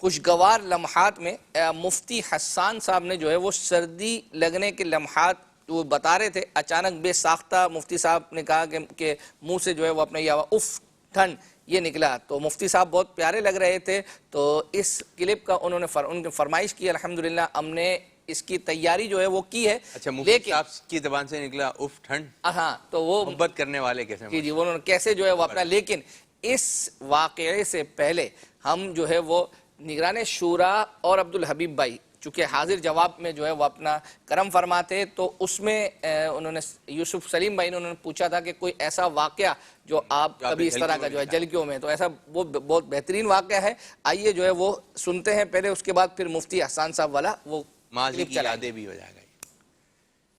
خوشگوار لمحات میں مفتی حسان صاحب نے جو ہے وہ سردی لگنے کے لمحات وہ بتا رہے تھے. اچانک بے ساختہ مفتی صاحب نے کہا کہ منہ سے جو ہے وہ اپنے یہ اف ٹھنڈ یہ نکلا. تو مفتی صاحب بہت پیارے لگ رہے تھے. تو اس کلپ کا انہوں نے ان کی فرمائش کی. الحمدللہ ہم نے اس کی تیاری جو ہے وہ کی ہے. اچھا، مفتی صاحب کی زبان سے نکلا اف ٹھنڈ. ہاں، تو وہ محبت کرنے والے کیسے، جی انہوں نے کیسے جو ہے وہ اپنا. لیکن اس واقعے سے پہلے ہم جو ہے وہ نگران شورا اور عبدالحبیب بھائی چونکہ حاضر جواب میں جو ہے وہ اپنا کرم فرماتے، تو اس میں انہوں نے یوسف سلیم بھائی نے انہوں نے پوچھا تھا کہ کوئی ایسا واقعہ جو آپ کبھی اس طرح کا جو ہے جلکیوں میں، تو ایسا وہ بہت بہترین واقعہ ہے. آئیے جو ہے وہ سنتے ہیں پہلے، اس کے بعد پھر مفتی حسان صاحب والا وہ ماضی کی یادیں بھی ہو جائے گا.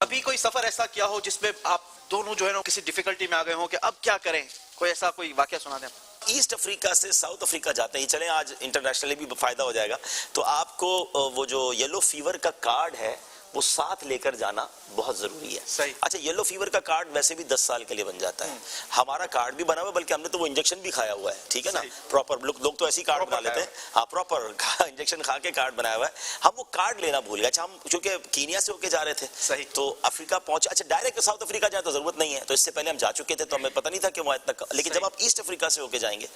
ابھی کوئی سفر ایسا کیا ہو جس میں آپ دونوں جو ہے نا کسی ڈیفیکلٹی میں آ گئے ہوں کہ اب کیا کریں، کوئی ایسا کوئی واقعہ سنا دیں. ایسٹ افریقہ سے ساؤتھ افریقہ جاتے ہیں، چلیں آج انٹرنیشنلی بھی فائدہ ہو جائے گا. تو آپ کو وہ جو یلو فیور کا کارڈ ہے وہ ساتھ لے کر جانا بہت ضروری ہے. صحیح. اچھا، یلو فیور کا کارڈ ویسے بھی 10 سال کے لیے بن جاتا ہے. ہمارا کارڈ بھی بنا ہوا ہے، بلکہ ہم نے تو وہ انجیکشن بھی کھایا ہوا ہے. ٹھیک ہے نا، پراپر لوگ تو ایسی کارڈ بنا لیتے ہیں. ہاں، پراپر انجیکشن کھا کے کارڈ بنایا ہوا ہے. ہم وہ کارڈ لینا بھول گئے. اچھا، ہم چونکہ کینیا سے ہو کے جا رہے تھے، صحیح، تو افریقہ پہنچے. اچھا، ڈائریکٹ ساؤتھ افریقہ جائیں تو ضرورت نہیں ہے، تو اس سے پہلے ہم جا چکے تھے تو ہمیں پتہ نہیں تھا کہ وہاں اتنا. لیکن جب آپ ایسٹ افریقہ سے ہو کے جائیں گے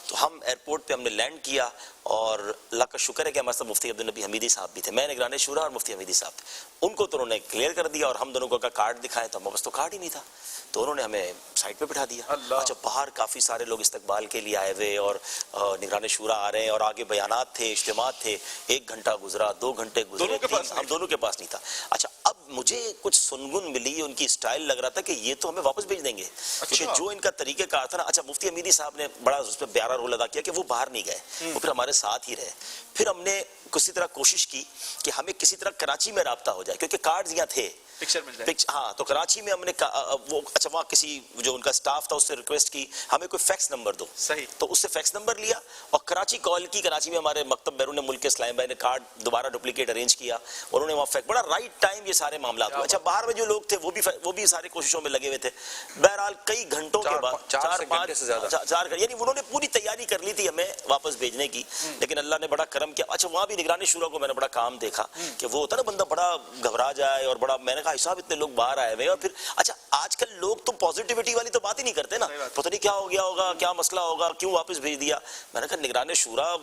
تو ہم ایئرپورٹ پہ ہم نے لینڈ کیا، اور اللہ کا شکر ہے کہ ہمارے ساتھ مفتی عبدالنبی حمیدی صاحب بھی تھے. میں نگران شورا اور مفتی حمیدی صاحب تھے. ان کو تو انہوں نے کلیئر کر دیا، اور ہم دونوں کو کارڈ دکھائے تو ہمارے پاس تو کارڈ ہی نہیں تھا، تو انہوں نے ہمیں سائٹ پہ بٹھا دیا. اچھا، باہر کافی سارے لوگ استقبال کے لیے آئے ہوئے، اور نگران شورا آ رہے ہیں، اور آگے بیانات تھے، اجتماعات تھے. 1 گھنٹہ گزرا، 2 گھنٹے گزرے، ہم دونوں کے پاس نہیں تھا. اچھا، اب مجھے کچھ سنگن ملی، ان کی سٹائل لگ رہا تھا کہ یہ تو ہمیں واپس بھیج دیں گے، کیونکہ جو ان کا طریقہ کار تھا نا. اچھا، مفتی حمیدی صاحب نے بڑا اس پہ پیارا رول ادا کیا کہ وہ باہر نہیں گئے، وہ پھر ہمارے ساتھ ہی رہے. پھر ہم نے کسی طرح کوشش کی کہ ہمیں کسی طرح کراچی میں رابطہ ہو جائے، کیونکہ کارڈز یہاں تھے، پکچر مل جائے. ہاں، تو کراچی میں ہم نے وہ اچھا وہاں کسی جو ان کا سٹاف تھا اس سے ریکویسٹ کی ہمیں کوئی فیکس نمبر دو. صحیح. تو اس سے فیکس نمبر لیا اور کراچی کال کی. کراچی میں ہمارے مکتب بیرون ملک کے اسلام بھائی نے کارڈ دوبارہ ڈپلیکیٹ ارینج کیا، انہوں نے وہاں فیکس. بڑا رائٹ ٹائم یہ سارے معاملات ہوئے. اچھا، باہر میں جو لوگ تھے وہ بھی ساری کوششوں میں لگے ہوئے تھے. بہرحال کئی گھنٹوں کے بعد 4 یعنی انہوں نے پوری تیاری کر لی تھی ہمیں واپس بھیجنے کی، لیکن اللہ نے بڑا کرم کیا. اچھا، وہاں بھی نگران شورا کو میں نے بڑا کام دیکھا کہ وہ ہوتا نا بندہ بڑا گھبرا جائے، اور بڑا میں نے کہا صاحب اتنے لوگ باہر آئے ہوئے. اور پھر اچھا، آج کل لوگ تو پازیٹیوٹی والی تو بات ہی نہیں کرتے نا، پتہ نہیں کیا ہو گیا ہوگا، کیا مسئلہ ہوگا، کیوں واپس بھیج دیا. میں نے کہا نگران شورا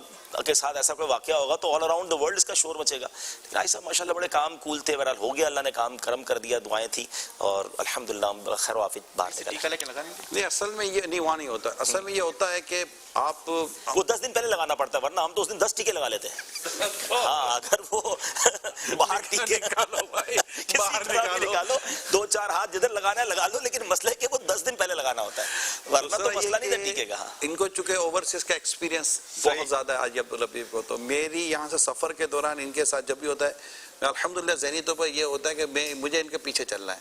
کے ساتھ ایسا کوئی واقعہ ہوگا تو آل اراؤنڈ دا ورلڈ اس کا شور مچے گا. لیکن آئی صاحب ماشاء اللہ بڑے کام کول تھے. بہرحال ہو گیا، اللہ نے کام کرم کر دیا، دعائیں تھی، اور الحمدللہ خیر و عافیت باہر سے نہیں. اصل میں یہ نہیں، وہاں نہیں ہوتا. اصل میں یہ ہوتا ہے کہ آپ وہ 10 دن پہلے لگانا پڑتا ہے، ورنہ ہم تو اس دن 10 ٹیکے لگا لیتے ہیں. ہاں، اگر وہ باہر ٹیکے نکالو 2-4 ہاتھ جدھر لگانا ہے لگا لو، لیکن مسئلہ ہے کہ وہ 10 دن پہلے لگانا ہوتا ہے، ورنہ تو مسئلہ نہیں تھا ٹیکے کا. ان کو چونکہ اوورسیز کا ایکسپیرینس بہت زیادہ ہے آج عبدالحبیب کو، تو میری یہاں سے سفر کے دوران ان کے ساتھ جب بھی ہوتا ہے الحمدللہ ذہنی طور پر یہ ہوتا ہے کہ مجھے ان کے پیچھے چلنا ہے.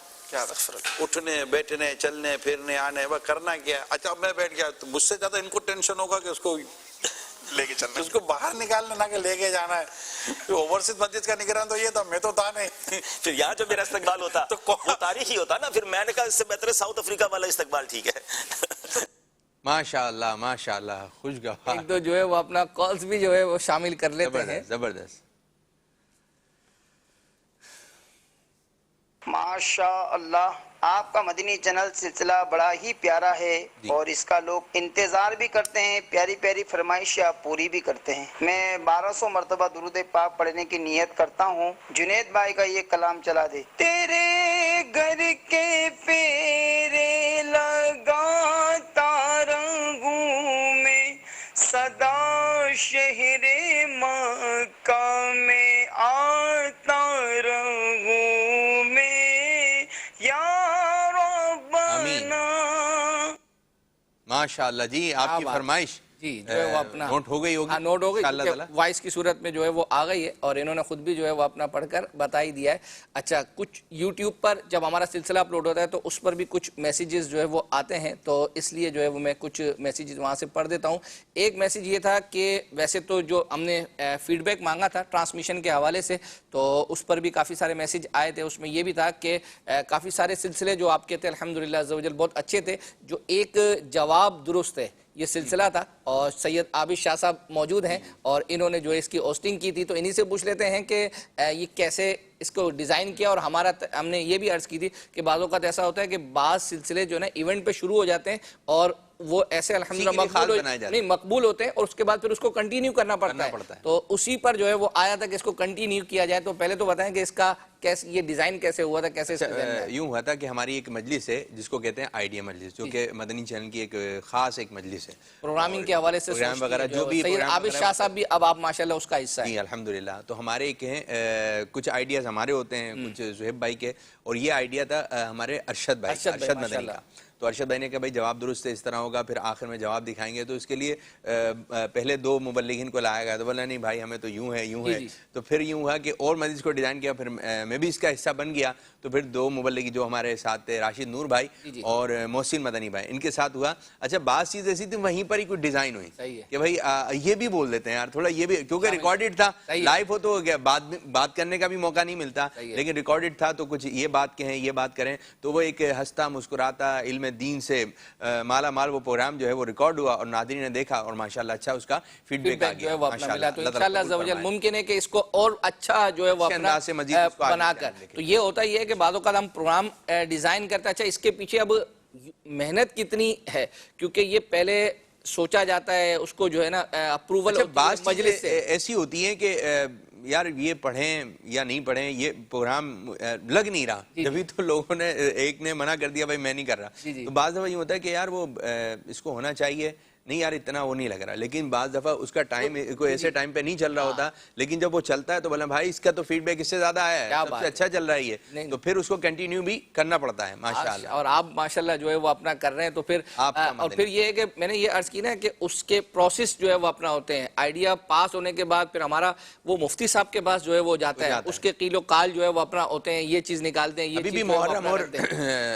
اٹھنے بیٹھنے چلنے پھرنے آنے وہ کرنا کیا. اچھا، میں بیٹھ گیا تو مجھ سے زیادہ ان کو ٹینشن ہوگا کہ اس کو لے کے چلنا، اس کو باہر نکالنا نہ کہ لے کے جانا ہے. اوورسیز مسجد کا نگران تو یہ تھا، میں تو تھا نہیں. پھر یہاں جو میرا استقبال ہوتا وہ تاریخی ہوتا نا، پھر میں نے کہا اس سے بہتر ہے ساؤتھ افریقہ والا استقبال ٹھیک ہے. ماشاءاللہ ماشاءاللہ، خوشگوار. ایک تو جو ہے وہ اپنا کالز بھی جو ہے وہ شامل کر لیتے ہیں. زبردست. ماشاء اللہ، آپ کا مدنی چینل سلسلہ بڑا ہی پیارا ہے اور اس کا لوگ انتظار بھی کرتے ہیں، پیاری پیاری فرمائشیں آپ پوری بھی کرتے ہیں. میں 1200 مرتبہ درود پاک پڑھنے کی نیت کرتا ہوں. جنید بھائی کا یہ کلام چلا دے. تیرے گھر کے پھیرے لگاتا رنگوں میں، صدا شہر مکہ میں آتا رنگوں میں، یا ربنا. ماشاءاللہ جی، آپ کی فرمائش جی جو ہے وہ اپنا نوٹ ہو گئی ہوگی. ہاں نوٹ ہو گئی، وائس کی صورت میں جو ہے وہ آ گئی ہے اور انہوں نے خود بھی جو ہے وہ اپنا پڑھ کر بتا ہی دیا ہے. اچھا، کچھ یوٹیوب پر جب ہمارا سلسلہ اپلوڈ ہوتا ہے تو اس پر بھی کچھ میسیجز جو ہے وہ آتے ہیں، تو اس لیے جو ہے وہ میں کچھ میسیجز وہاں سے پڑھ دیتا ہوں. ایک میسیج یہ تھا کہ ویسے تو جو ہم نے فیڈ بیک مانگا تھا ٹرانسمیشن کے حوالے سے، تو اس پر بھی کافی سارے میسیج آئے تھے. اس میں یہ بھی تھا کہ کافی سارے سلسلے جو آپ کے تھے الحمدللہ عز و جل بہت اچھے تھے. جو ایک جواب درست ہے یہ سلسلہ تھا، اور سید عابد شاہ صاحب موجود ہیں اور انہوں نے جو اس کی ہوسٹنگ کی تھی، تو انہی سے پوچھ لیتے ہیں کہ یہ کیسے اس کو ڈیزائن کیا. اور ہم نے یہ بھی عرض کی تھی کہ بعض اوقات ایسا ہوتا ہے کہ بعض سلسلے جو ہے نا ایونٹ پہ شروع ہو جاتے ہیں اور وہ ایسے الحمدللہ مقبول ہوتے ہیں اور اس کے بعد پھر اس کو کنٹینیو کرنا پڑتا ہے. تو اسی پر جو ہے وہ آیا تھا کہ اس کو کنٹینیو کیا جائے. تو پہلے تو بتائیں کہ اس کا یہ ڈیزائن کیسے ہوا تھا، کیسے یوں ہوا تھا کہ ہماری ایک مجلس ہے جس کو کہتے ہیں آئیڈیا مجلس، جو کہ مدنی چینل کی ایک خاص ایک مجلس ہے پروگرامنگ کے حوالے سے. پروگرام وغیرہ جو بھی سید عابد شاہ صاحب بھی اب آپ ماشاءاللہ اس کا حصہ ہیں. جی الحمدللہ. تو ہمارے ایک ہیں کچھ آئیڈیاز ہمارے ہوتے ہیں، کچھ زہیب بھائی کے، اور یہ آئیڈیا تھا ہمارے ارشد بھائی، ارشد مدنی کا. تو ارشد بھائی نے کہا بھائی جواب درست ہے، اس طرح ہوگا، پھر آخر میں جواب دکھائیں گے. تو اس کے لیے پہلے 2 مبلغین کو لایا گیا، تو بولا نہیں بھائی ہمیں تو یوں ہے یوں ہے. تو پھر یوں ہوا کہ اور مزید کو ڈیزائن کیا، پھر میں بھی اس کا حصہ بن گیا. تو پھر 2 مبلغی جو ہمارے ساتھ تھے، راشد نور بھائی اور محسن مدنی بھائی، ان کے ساتھ ہوا. اچھا بعض چیز ایسی تھی وہیں پر ہی کچھ ڈیزائن ہوئی کہ بھائی یہ بھی بول دیتے ہیں یار تھوڑا، یہ بھی کیونکہ ریکارڈڈ تھا، لائیو ہو تو بات کرنے کا بھی موقع نہیں ملتا، لیکن ریکارڈڈ تھا تو کچھ یہ بات کہیں یہ بات کریں. تو وہ ایک ہنستا مسکراتا علم دین سے مالا مال وہ پروگرام جو ہے وہ ریکارڈ ہوا اور ناظرین نے دیکھا اور ماشاءاللہ اچھا اس کا فیڈ بیک آ گیا. تو انشاءاللہ عز و جل ممکن ہے کہ اس کو اور اچھا جو ہے وہ اپنا بنا کر. تو یہ ہوتا ہی ہے کہ بعض اوقات ہم پروگرام ڈیزائن کرتے ہیں. اچھا اس کے پیچھے اب محنت کتنی ہے، کیونکہ یہ پہلے سوچا جاتا ہے، اس کو جو ہے نا اپروول مجلس سے ایسی ہوتی ہے کہ یار یہ پڑھیں یا نہیں پڑھیں، یہ پروگرام لگ نہیں رہا، جبھی تو لوگوں نے ایک نے منع کر دیا بھائی میں نہیں کر رہا. تو بعض دفعہ یہ ہوتا ہے کہ یار وہ اس کو ہونا چاہیے، نہیں یار اتنا وہ نہیں لگ رہا. لیکن بعض دفعہ اس کا ٹائم کوئی ایسے ٹائم پہ نہیں چل رہا ہوتا، لیکن جب وہ چلتا ہے تو بولا بھائی اس کا تو فیڈ بیک اس سے زیادہ آیا ہے، سب سے اچھا چل رہا ہے یہ، تو پھر اس کو کنٹینیو بھی کرنا پڑتا ہے ماشاءاللہ. اور آپ ماشاءاللہ جو ہے وہ اپنا کر رہے ہیں. تو پھر اور پھر یہ ہے کہ میں نے یہ عرض کی نا کہ اس کے پروسیس جو ہے وہ اپنا ہوتے ہیں. آئیڈیا پاس ہونے کے بعد پھر ہمارا وہ مفتی صاحب کے پاس جو ہے وہ جاتا ہے، اس کے قیل و قال جو ہے وہ اپنا ہوتے ہیں، یہ چیز نکالتے ہیں. ابھی بھی محرم اور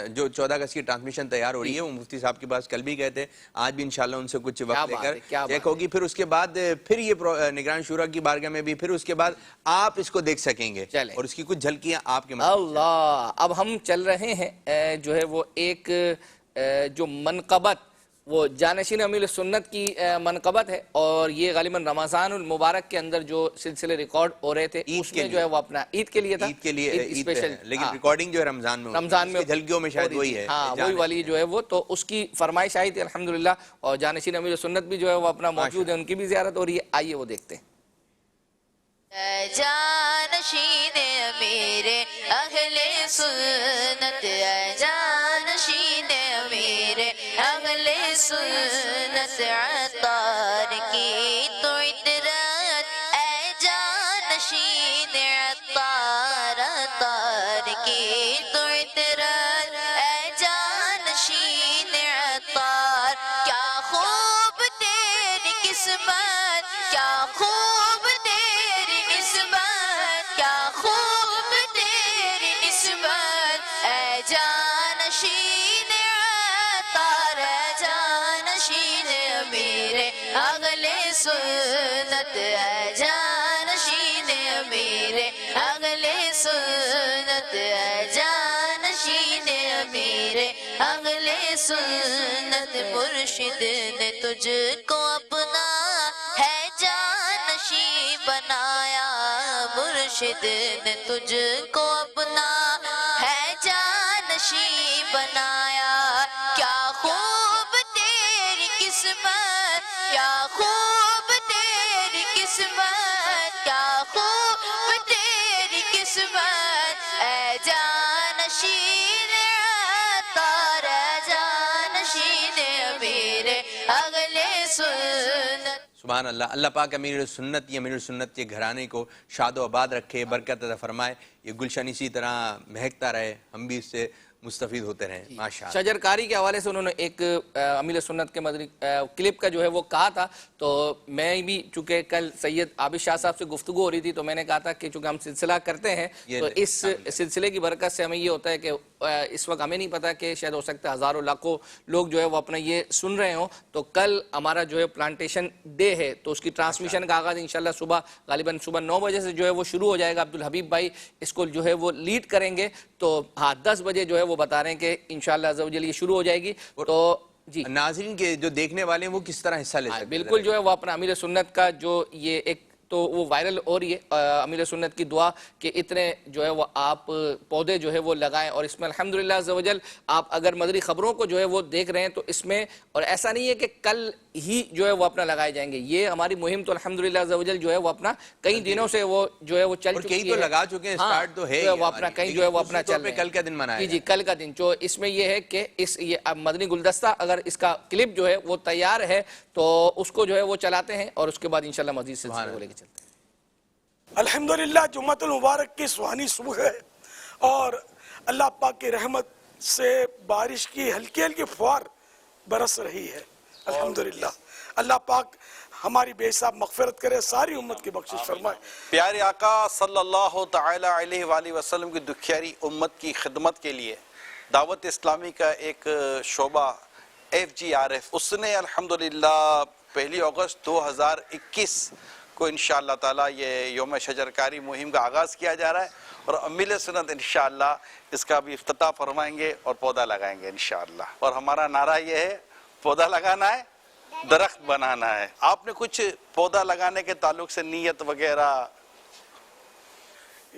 جو 14 اگست کی ٹرانسمیشن تیار ہو رہی ہے، وہ مفتی صاحب کے پاس کل بھی گئے تھے، آج بھی انشاءاللہ ان سے کچھ وقت لے کر چیک ہوگی. پھر اس کے بعد پھر یہ نگران شورا کی بارگاہ میں بھی پھر اس کے بعد آپ اس کو دیکھ سکیں گے اور اس کی کچھ جھلکیاں آپ کے اللہ. اب ہم چل رہے ہیں جو ہے وہ ایک جو منقبت، وہ جانشین امیر سنت کی منقبت ہے، اور یہ غالباً رمضان المبارک کے اندر جو سلسلے ریکارڈ ہو رہے تھے اس میں جو ہے وہ اپنا عید کے لیے تھا، عید کے لیے اسپیشل، لیکن ریکارڈنگ جو ہے رمضان میں جھلکیوں میں شاید وہی ہے، ہاں وہی والی جو ہے وہ. تو اس کی فرمائش آئی تھی الحمدللہ، اور جانشین امیر سنت بھی جو ہے وہ اپنا موجود ہے، ان کی بھی زیارت ہو رہی ہے. آئیے وہ دیکھتے ہیں. جانشین امیر اہل سنت، جانشین امیر اہل سنت، عطار کی تو عطرت، اے جانشین عطار، عطار کی تو عطرت، اے جانشین عطار. کیا خوب تیری قسمت، کیا خوب تیری نسبت، کیا خوب تیری نسبت، اے جانشین عطار، اے جانشین امیر اگلے سنت ہے جانشین امیر اگلے سنت ہے جانشین امیر اگلے سنت مرشد نے تجھ کو اپنا ہے جانشین بنایا مرشد نے تجھ کو اپنا ہے جانشین بنایا کیا خوب تیری قسمت کیا خوب تیری قسمت کیا خوب تیری قسمت اے جانشین عطار اے جانشین امیر اگلے سنت سبحان اللہ. اللہ پاک امیر سنت یا امیر سنت کے گھرانے کو شاد و آباد رکھے, برکت عطا فرمائے, یہ گلشن اسی طرح مہکتا رہے, ہم بھی اس سے مستفید ہوتے رہیں. ماشاءاللہ. شجر کاری کے حوالے سے انہوں نے ایک امیر سنت کے مدنی کلپ کا جو ہے وہ کہا تھا, تو میں بھی چونکہ کل سید عابد شاہ صاحب سے گفتگو ہو رہی تھی تو میں نے کہا تھا کہ چونکہ ہم سلسلہ کرتے ہیں تو اس سلسلے کی برکت سے ہمیں یہ ہوتا ہے کہ اس وقت ہمیں نہیں پتا کہ شاید ہو سکتا ہے ہزاروں لاکھوں لوگ جو ہے وہ اپنا یہ سن رہے ہوں. تو کل ہمارا جو ہے پلانٹیشن ڈے ہے تو اس کی ٹرانسمیشن کا آغاز انشاءاللہ صبح غالباً صبح 9 بجے سے جو ہے وہ شروع ہو جائے گا. عبدالحبیب بھائی اس کو جو ہے وہ لیڈ کریں گے, تو ہاں 10 بجے جو ہے وہ بتا رہے ہیں کہ انشاءاللہ عز و جل یہ شروع ہو جائے گی. تو جی ناظرین کے جو دیکھنے والے ہیں وہ کس طرح حصہ لے سکتے ہیں؟ بالکل جو ہے وہ اپنا امیر سنت کا جو یہ ایک تو وہ وائرل ہو رہی ہے امیر سنت کی دعا کہ اتنے جو ہے وہ آپ پودے جو ہے وہ لگائیں, اور اس میں الحمدللہ عز و جل آپ اگر مدری خبروں کو جو ہے وہ دیکھ رہے ہیں تو اس میں, اور ایسا نہیں ہے کہ کل ہی جو ہے وہ اپنا لگائے جائیں گے, یہ ہماری مہم تو الحمدللہ عز و جل جو ہے وہ اپنا کئی دنوں سے وہ جو ہے وہ چل چکی ہے, کئی تو لگا چکے ہیں, سٹارٹ تو ہے وہ اپنا کئی جو ہے وہ اپنا چل رہے ہیں. کل کا دن منایا جی کل کا دن جو اس میں یہ ہے کہ اس یہ مدنی گلدستہ اگر اس کا کلپ جو ہے وہ تیار ہے تو اس کو جو ہے وہ چلاتے ہیں اور اس کے بعد انشاءاللہ مزید سلسلے کو لے کے چلتے ہیں. الحمدللہ جمعۃ المبارک کی سہانی صبح ہے اور اللہ پاک کی رحمت سے بارش کی ہلکی ہلکی فوار برس رہی ہے. الحمدللہ اللہ پاک ہماری بے حساب مغفرت کرے, ساری امت کی بخشش فرمائے. پیارے آقا صلی اللہ تعالی علیہ وآلہ وسلم کی دکھیاری امت کی خدمت کے لیے دعوت اسلامی کا ایک شعبہ FGRF اس نے الحمدللہ 1 اگست 2021 کو انشاءاللہ تعالی یہ یوم شجرکاری مہم کا آغاز کیا جا رہا ہے, اور امیر سنت انشاءاللہ اس کا بھی افتتاح فرمائیں گے اور پودا لگائیں گے انشاءاللہ. اور ہمارا نعرہ یہ ہے پودا لگانا ہے, درخت بنانا ہے. آپ نے کچھ پودا لگانے کے تعلق سے نیت وغیرہ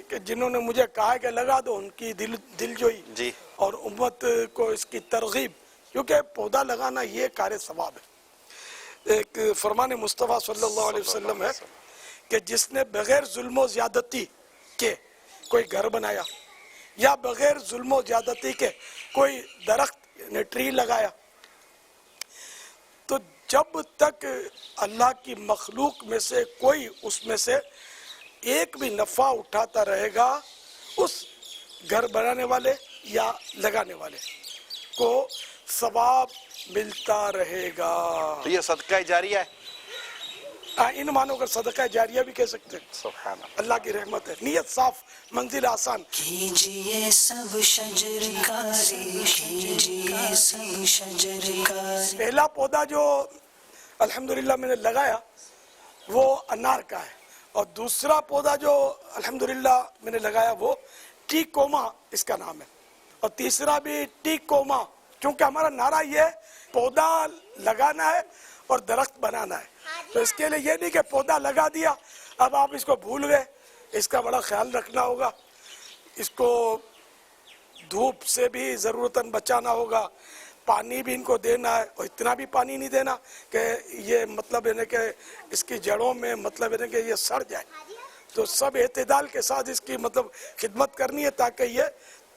کہ جنہوں نے مجھے کہا کہ لگا دو ان کی دل جوئی جی اور امت کو اس کی ترغیب, کیونکہ پودا لگانا یہ کار ثواب ہے. ایک فرمان مصطفیٰ صلی اللہ علیہ وسلم ہے کہ جس نے بغیر ظلم و زیادتی کے کوئی گھر بنایا یا بغیر ظلم و زیادتی کے کوئی درخت یعنی ٹری لگایا, تو جب تک اللہ کی مخلوق میں سے کوئی اس میں سے ایک بھی نفع اٹھاتا رہے گا, اس گھر بنانے والے یا لگانے والے کو ثواب ملتا رہے گا. تو یہ صدقہ جاریہ ہے, ان معنوں کا صدقہ جاریہ بھی کہہ سکتے ہیں. سبحان اللہ کی رحمت ہے, نیت صاف, منزل آسان. کیجئے سب شجرکاری, کیجئے سب شجرکاری. پہلا پودا جو الحمدللہ میں نے لگایا وہ انار کا ہے, اور دوسرا پودا جو الحمدللہ میں نے لگایا وہ ٹیکوما اس کا نام ہے, اور تیسرا بھی ٹیکوما, کیونکہ ہمارا نعرہ یہ ہے پودا لگانا ہے اور درخت بنانا ہے. تو اس کے لیے یہ نہیں کہ پودا لگا دیا اب آپ اس کو بھول گئے, اس کا بڑا خیال رکھنا ہوگا, اس کو دھوپ سے بھی ضرورتاً بچانا ہوگا, پانی بھی ان کو دینا ہے, اور اتنا بھی پانی نہیں دینا کہ یہ مطلب ہے کہ اس کی جڑوں میں مطلب ہے کہ یہ سڑ جائے. تو سب اعتدال کے ساتھ اس کی مطلب خدمت کرنی ہے تاکہ یہ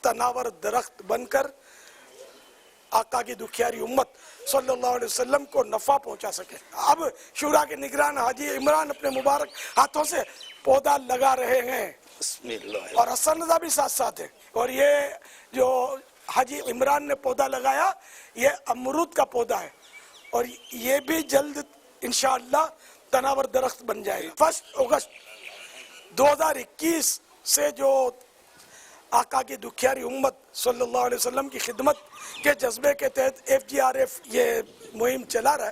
تناور درخت بن کر آقا کی دکھیاری امت صلی اللہ علیہ وسلم کو نفع پہنچا سکے. اب شورا کے نگران حاجی عمران اپنے مبارک ہاتھوں سے پودا لگا رہے ہیں, بسم اللہ, اور حسن رضا بھی ساتھ ساتھ ہیں. اور یہ جو حاجی عمران نے پودا لگایا یہ امرود کا پودا ہے, اور یہ بھی جلد انشاءاللہ تناور درخت بن جائے گا. 1 اگست 2021 سے جو آقا کی دکھیاری امت صلی اللہ علیہ وسلم کی خدمت کے جذبے کے تحت FGRF یہ مہم چلا رہا ہے,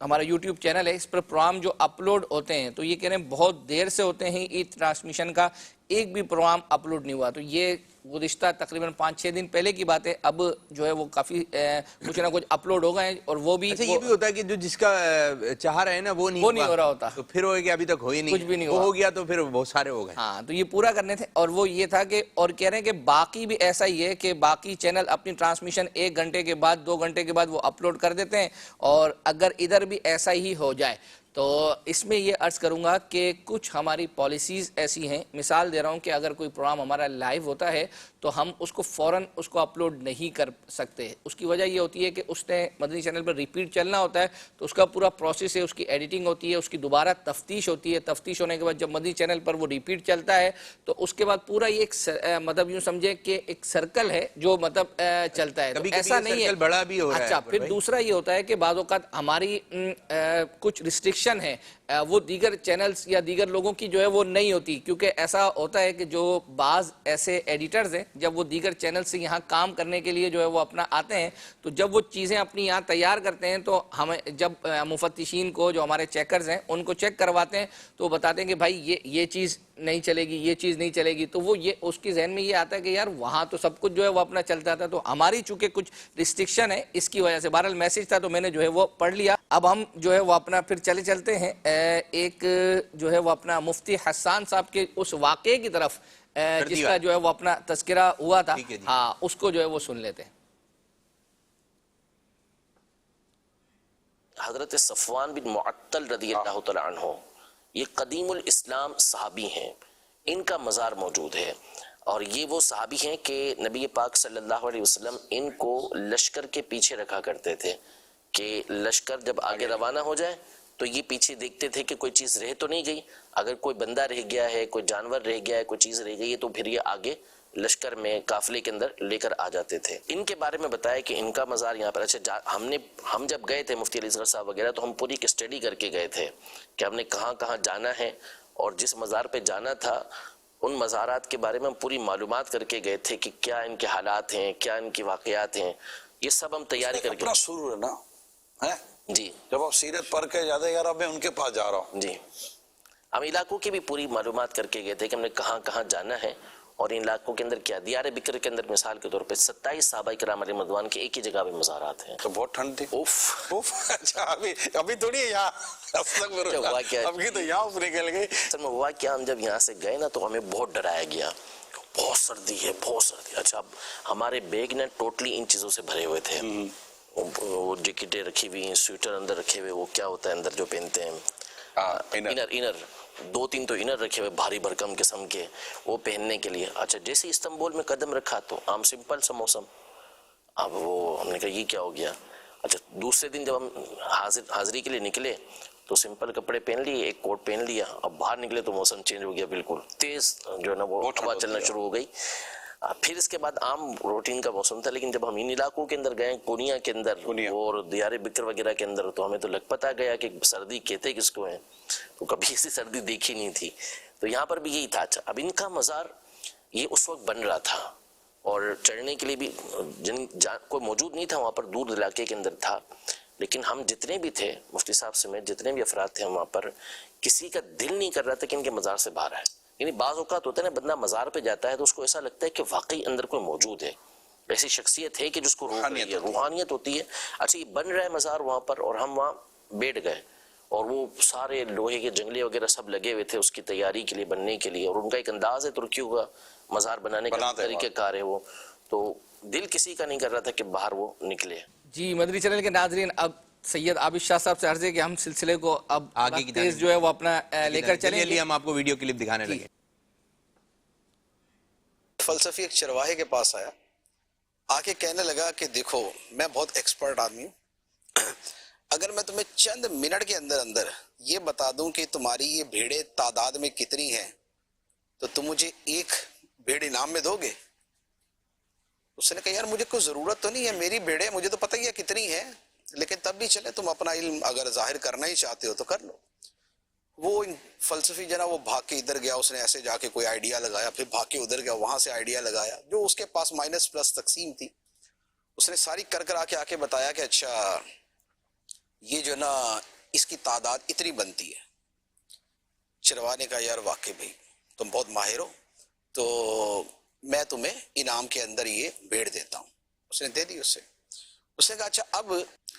ہمارا یوٹیوب چینل ہے، اس پر پروگرام جو اپلوڈ ہوتے ہیں تو یہ کہہ رہے ہیں بہت دیر سے ہوتے ہیں، عید ٹرانسمیشن کا ایک بھی پروگرام اپلوڈ نہیں ہوا. تو یہ گزشتہ تقریباً 5-6 دن پہلے کی بات ہے. اب جو ہے وہ کافی کچھ نہ کچھ اپلوڈ ہو گئے ہیں، اور وہ بھی یہ بھی ہوتا ہے کہ جو جس کا چاہ رہا ہے نا وہ نہیں ہو رہا ہوتا، تو پھر ہوئے کہ ابھی تک ہوئی نہیں، کچھ بھی نہیں وہ ہو گیا تو پھر بہت سارے ہو گئے. ہاں تو یہ پورا کرنے تھے. اور وہ یہ تھا کہ اور کہہ رہے ہیں کہ باقی بھی ایسا ہی ہے کہ باقی چینل اپنی ٹرانسمیشن 1 گھنٹے کے بعد 2 گھنٹے کے بعد وہ اپلوڈ کر دیتے ہیں. اور اگر ادھر بھی ایسا ہی ہو جائے تو اس میں یہ عرض کروں گا کہ کچھ ہماری پالیسیز ایسی ہیں. مثال دے رہا ہوں کہ اگر کوئی پروگرام ہمارا لائیو ہوتا ہے تو ہم اس کو فوراً اس کو اپلوڈ نہیں کر سکتے. اس کی وجہ یہ ہوتی ہے کہ اس نے مدنی چینل پر ریپیٹ چلنا ہوتا ہے تو اس کا پورا پروسیس ہے، اس کی ایڈیٹنگ ہوتی ہے، اس کی دوبارہ تفتیش ہوتی ہے. تفتیش ہونے کے بعد جب مدنی چینل پر وہ ریپیٹ چلتا ہے تو اس کے بعد پورا یہ ایک مطلب یوں سمجھے کہ ایک سرکل ہے جو مطلب چلتا ہے. ایسا نہیں ہے، بڑا بھی ہو رہا ہے. اچھا پھر دوسرا یہ ہوتا ہے کہ بعض اوقات ہماری کچھ ریسٹرکشن ہے وہ دیگر چینلز یا دیگر لوگوں کی جو ہے وہ نہیں ہوتی. کیونکہ ایسا ہوتا ہے کہ جو بعض ایسے ایڈیٹرز ہیں جب وہ دیگر چینل سے یہاں کام کرنے کے لیے جو ہے وہ اپنا آتے ہیں تو جب وہ چیزیں اپنی یہاں تیار کرتے ہیں تو ہمیں جب مفتشین کو جو ہمارے چیکرز ہیں ان کو چیک کرواتے ہیں تو وہ بتاتے ہیں کہ بھائی یہ چیز نہیں چلے گی، یہ چیز نہیں چلے گی. تو وہ یہ اس کی ذہن میں یہ آتا ہے کہ یار وہاں تو سب کچھ جو ہے وہ اپنا چلتا تھا. تو ہماری چونکہ کچھ ریسٹرکشن ہے اس کی وجہ سے بہرحال میسج تھا تو میں نے جو ہے وہ پڑھ لیا. اب ہم جو ہے وہ اپنا پھر چلتے ہیں ایک جو ہے وہ اپنا مفتی حسان صاحب کے اس واقعے کی طرف جس کا جو ہے وہ اپنا تذکرہ ہوا تھا. ہاں اس کو جو ہے وہ سن لیتے ہیں. حضرت صفوان بن معطل رضی اللہ تعالیٰ عنہ یہ قدیم الاسلام صحابی ہیں، ان کا مزار موجود ہے. اور یہ وہ صحابی ہیں کہ نبی پاک صلی اللہ علیہ وسلم ان کو لشکر کے پیچھے رکھا کرتے تھے کہ لشکر جب آگے روانہ ہو جائے تو یہ پیچھے دیکھتے تھے کہ کوئی چیز رہ تو نہیں گئی. اگر کوئی بندہ رہ گیا ہے، کوئی جانور رہ گیا ہے، کوئی چیز رہ گئی ہے تو پھر یہ آگے لشکر میں قافلے کے اندر لے کر آ جاتے تھے. ان کے بارے میں بتایا کہ ان کا مزار یہاں پر. اچھا ہم جب گئے تھے مفتی علی اصغر صاحب وغیرہ تو ہم پوری ایک اسٹڈی کر کے گئے تھے کہ ہم نے کہاں کہاں جانا ہے اور جس مزار پہ جانا تھا ان مزارات کے بارے میں ہم پوری معلومات کر کے گئے تھے کہ کیا ان کے حالات ہیں، کیا ان کی واقعات ہیں. یہ سب ہم تیاری کر کے اپنا سرور ہے نا جی. جب آپ سیرت پڑھ کے جاتے یار اب میں ان کے پاس جا رہا ہوں جی. ہم علاقوں کی بھی پوری معلومات کر کے گئے تھے کہ ہم نے کہاں کہاں جانا ہے اور ان علاقوں کے اندر کیا. دیار بکر کے اندر مثال کے طور پہ 27 صحابہ کرام علیہ رضوان کے ایک ہی جگہ پہ مزارات ہیں. تو بہت ٹھنڈ تھی. اچھا ابھی تھوڑی ہے یہاں ابھی تو یہاں نکل گئی. اصل میں ہوا کیا، ہم جب یہاں سے گئے نا تو ہمیں بہت ڈرایا گیا، بہت سردی ہے بہت سردی. اچھا ہمارے بیگ نا ٹوٹلی ان چیزوں سے بھرے ہوئے تھے. وہ جیکٹیں رکھی ہوئی ہیں، سویٹر اندر رکھے ہوئے، وہ کیا ہوتا ہے اندر جو پہنتے ہیں انر 2-3 تو انر رکھے ہوئے بھاری بھرکم قسم کے وہ پہننے کے لیے. اچھا جیسے استنبول میں قدم رکھا تو عام سمپل سا موسم. اب وہ ہم نے کہا یہ کیا ہو گیا. اچھا دوسرے دن جب ہم حاضری کے لیے نکلے تو سمپل کپڑے پہن لیے، ایک کوٹ پہن لیا. اب باہر نکلے تو موسم چینج ہو گیا، بالکل تیز جو ہے نا وہ ہوا چلنا شروع ہو گئی. پھر اس کے بعد عام روٹین کا موسم تھا. لیکن جب ہم ان علاقوں کے اندر گئے، کونیا کے اندر اور دیار بکر وغیرہ کے اندر، تو ہمیں تو لگ پتا گیا کہ سردی کہتے کس کو ہیں، تو کبھی ایسی سردی دیکھی نہیں تھی. تو یہاں پر بھی یہی تھا. اچھا اب ان کا مزار یہ اس وقت بن رہا تھا اور چڑھنے کے لیے بھی کوئی موجود نہیں تھا وہاں پر، دور علاقے کے اندر تھا. لیکن ہم جتنے بھی تھے مفتی صاحب سمیت جتنے بھی افراد تھے وہاں پر، کسی کا دل نہیں کر رہا تھا کہ ان کے مزار سے باہر آئے. یعنی بعض اوقات ہوتا ہے نا بندہ مزار پہ جاتا ہے تو اس کو ایسا لگتا ہے کہ واقعی اندر کوئی موجود ہے، ایسی شخصیت ہے کہ جس کو روحانیت ہوتی ہے. اچھا یہ بن رہا ہے مزار وہاں پر اور ہم وہاں بیٹھ گئے اور وہ سارے لوہے کے جنگلے وغیرہ سب لگے ہوئے تھے اس کی تیاری کے لیے، بننے کے لیے. اور ان کا ایک انداز ہے ترکیوں کا مزار بنانے کا طریقہ کار ہے وہ. تو دل کسی کا نہیں کر رہا تھا کہ باہر وہ نکلے. جی مدنی چینل کے ناظرین، اب سید عابد شاہ صاحب سے عرض ہے کہ ہم سلسلے کو اب آگے کی تیز جو ہے وہ اپنا لے کر چلیں گے. ہم آپ کو ویڈیو کلپ دکھانے لگے. فلسفی ایک چرواہے کے پاس آیا، آ کے کہنے لگا کہ دیکھو میں بہت ایکسپرٹ آدمی ہوں، اگر میں تمہیں چند منٹ کے اندر اندر یہ بتا دوں کہ تمہاری یہ بھیڑیں تعداد میں کتنی ہیں تو تم مجھے ایک بھیڑ انعام میں دو گے؟ اس نے کہا یار مجھے کوئی ضرورت تو نہیں ہے، میری بھیڑیں مجھے تو پتہ ہی ہے کتنی ہیں، لیکن تب بھی چلے تم اپنا علم اگر ظاہر کرنا ہی چاہتے ہو تو کر لو. وہ فلسفی جناب وہ بھاگ کے ادھر گیا، اس نے ایسے جا کے کوئی آئیڈیا لگایا، پھر بھاگ کے ادھر گیا، وہاں سے آئیڈیا لگایا، جو اس کے پاس مائنس پلس تقسیم تھی اس نے ساری کر آ کے بتایا کہ اچھا یہ جو نا اس کی تعداد اتنی بنتی ہے. چرواہے نے کہا یار واقعی بھائی تم بہت ماہر ہو، تو میں تمہیں انعام کے اندر یہ بھیڑ دیتا ہوں. اس نے دے دی اس نے کہا اچھا اب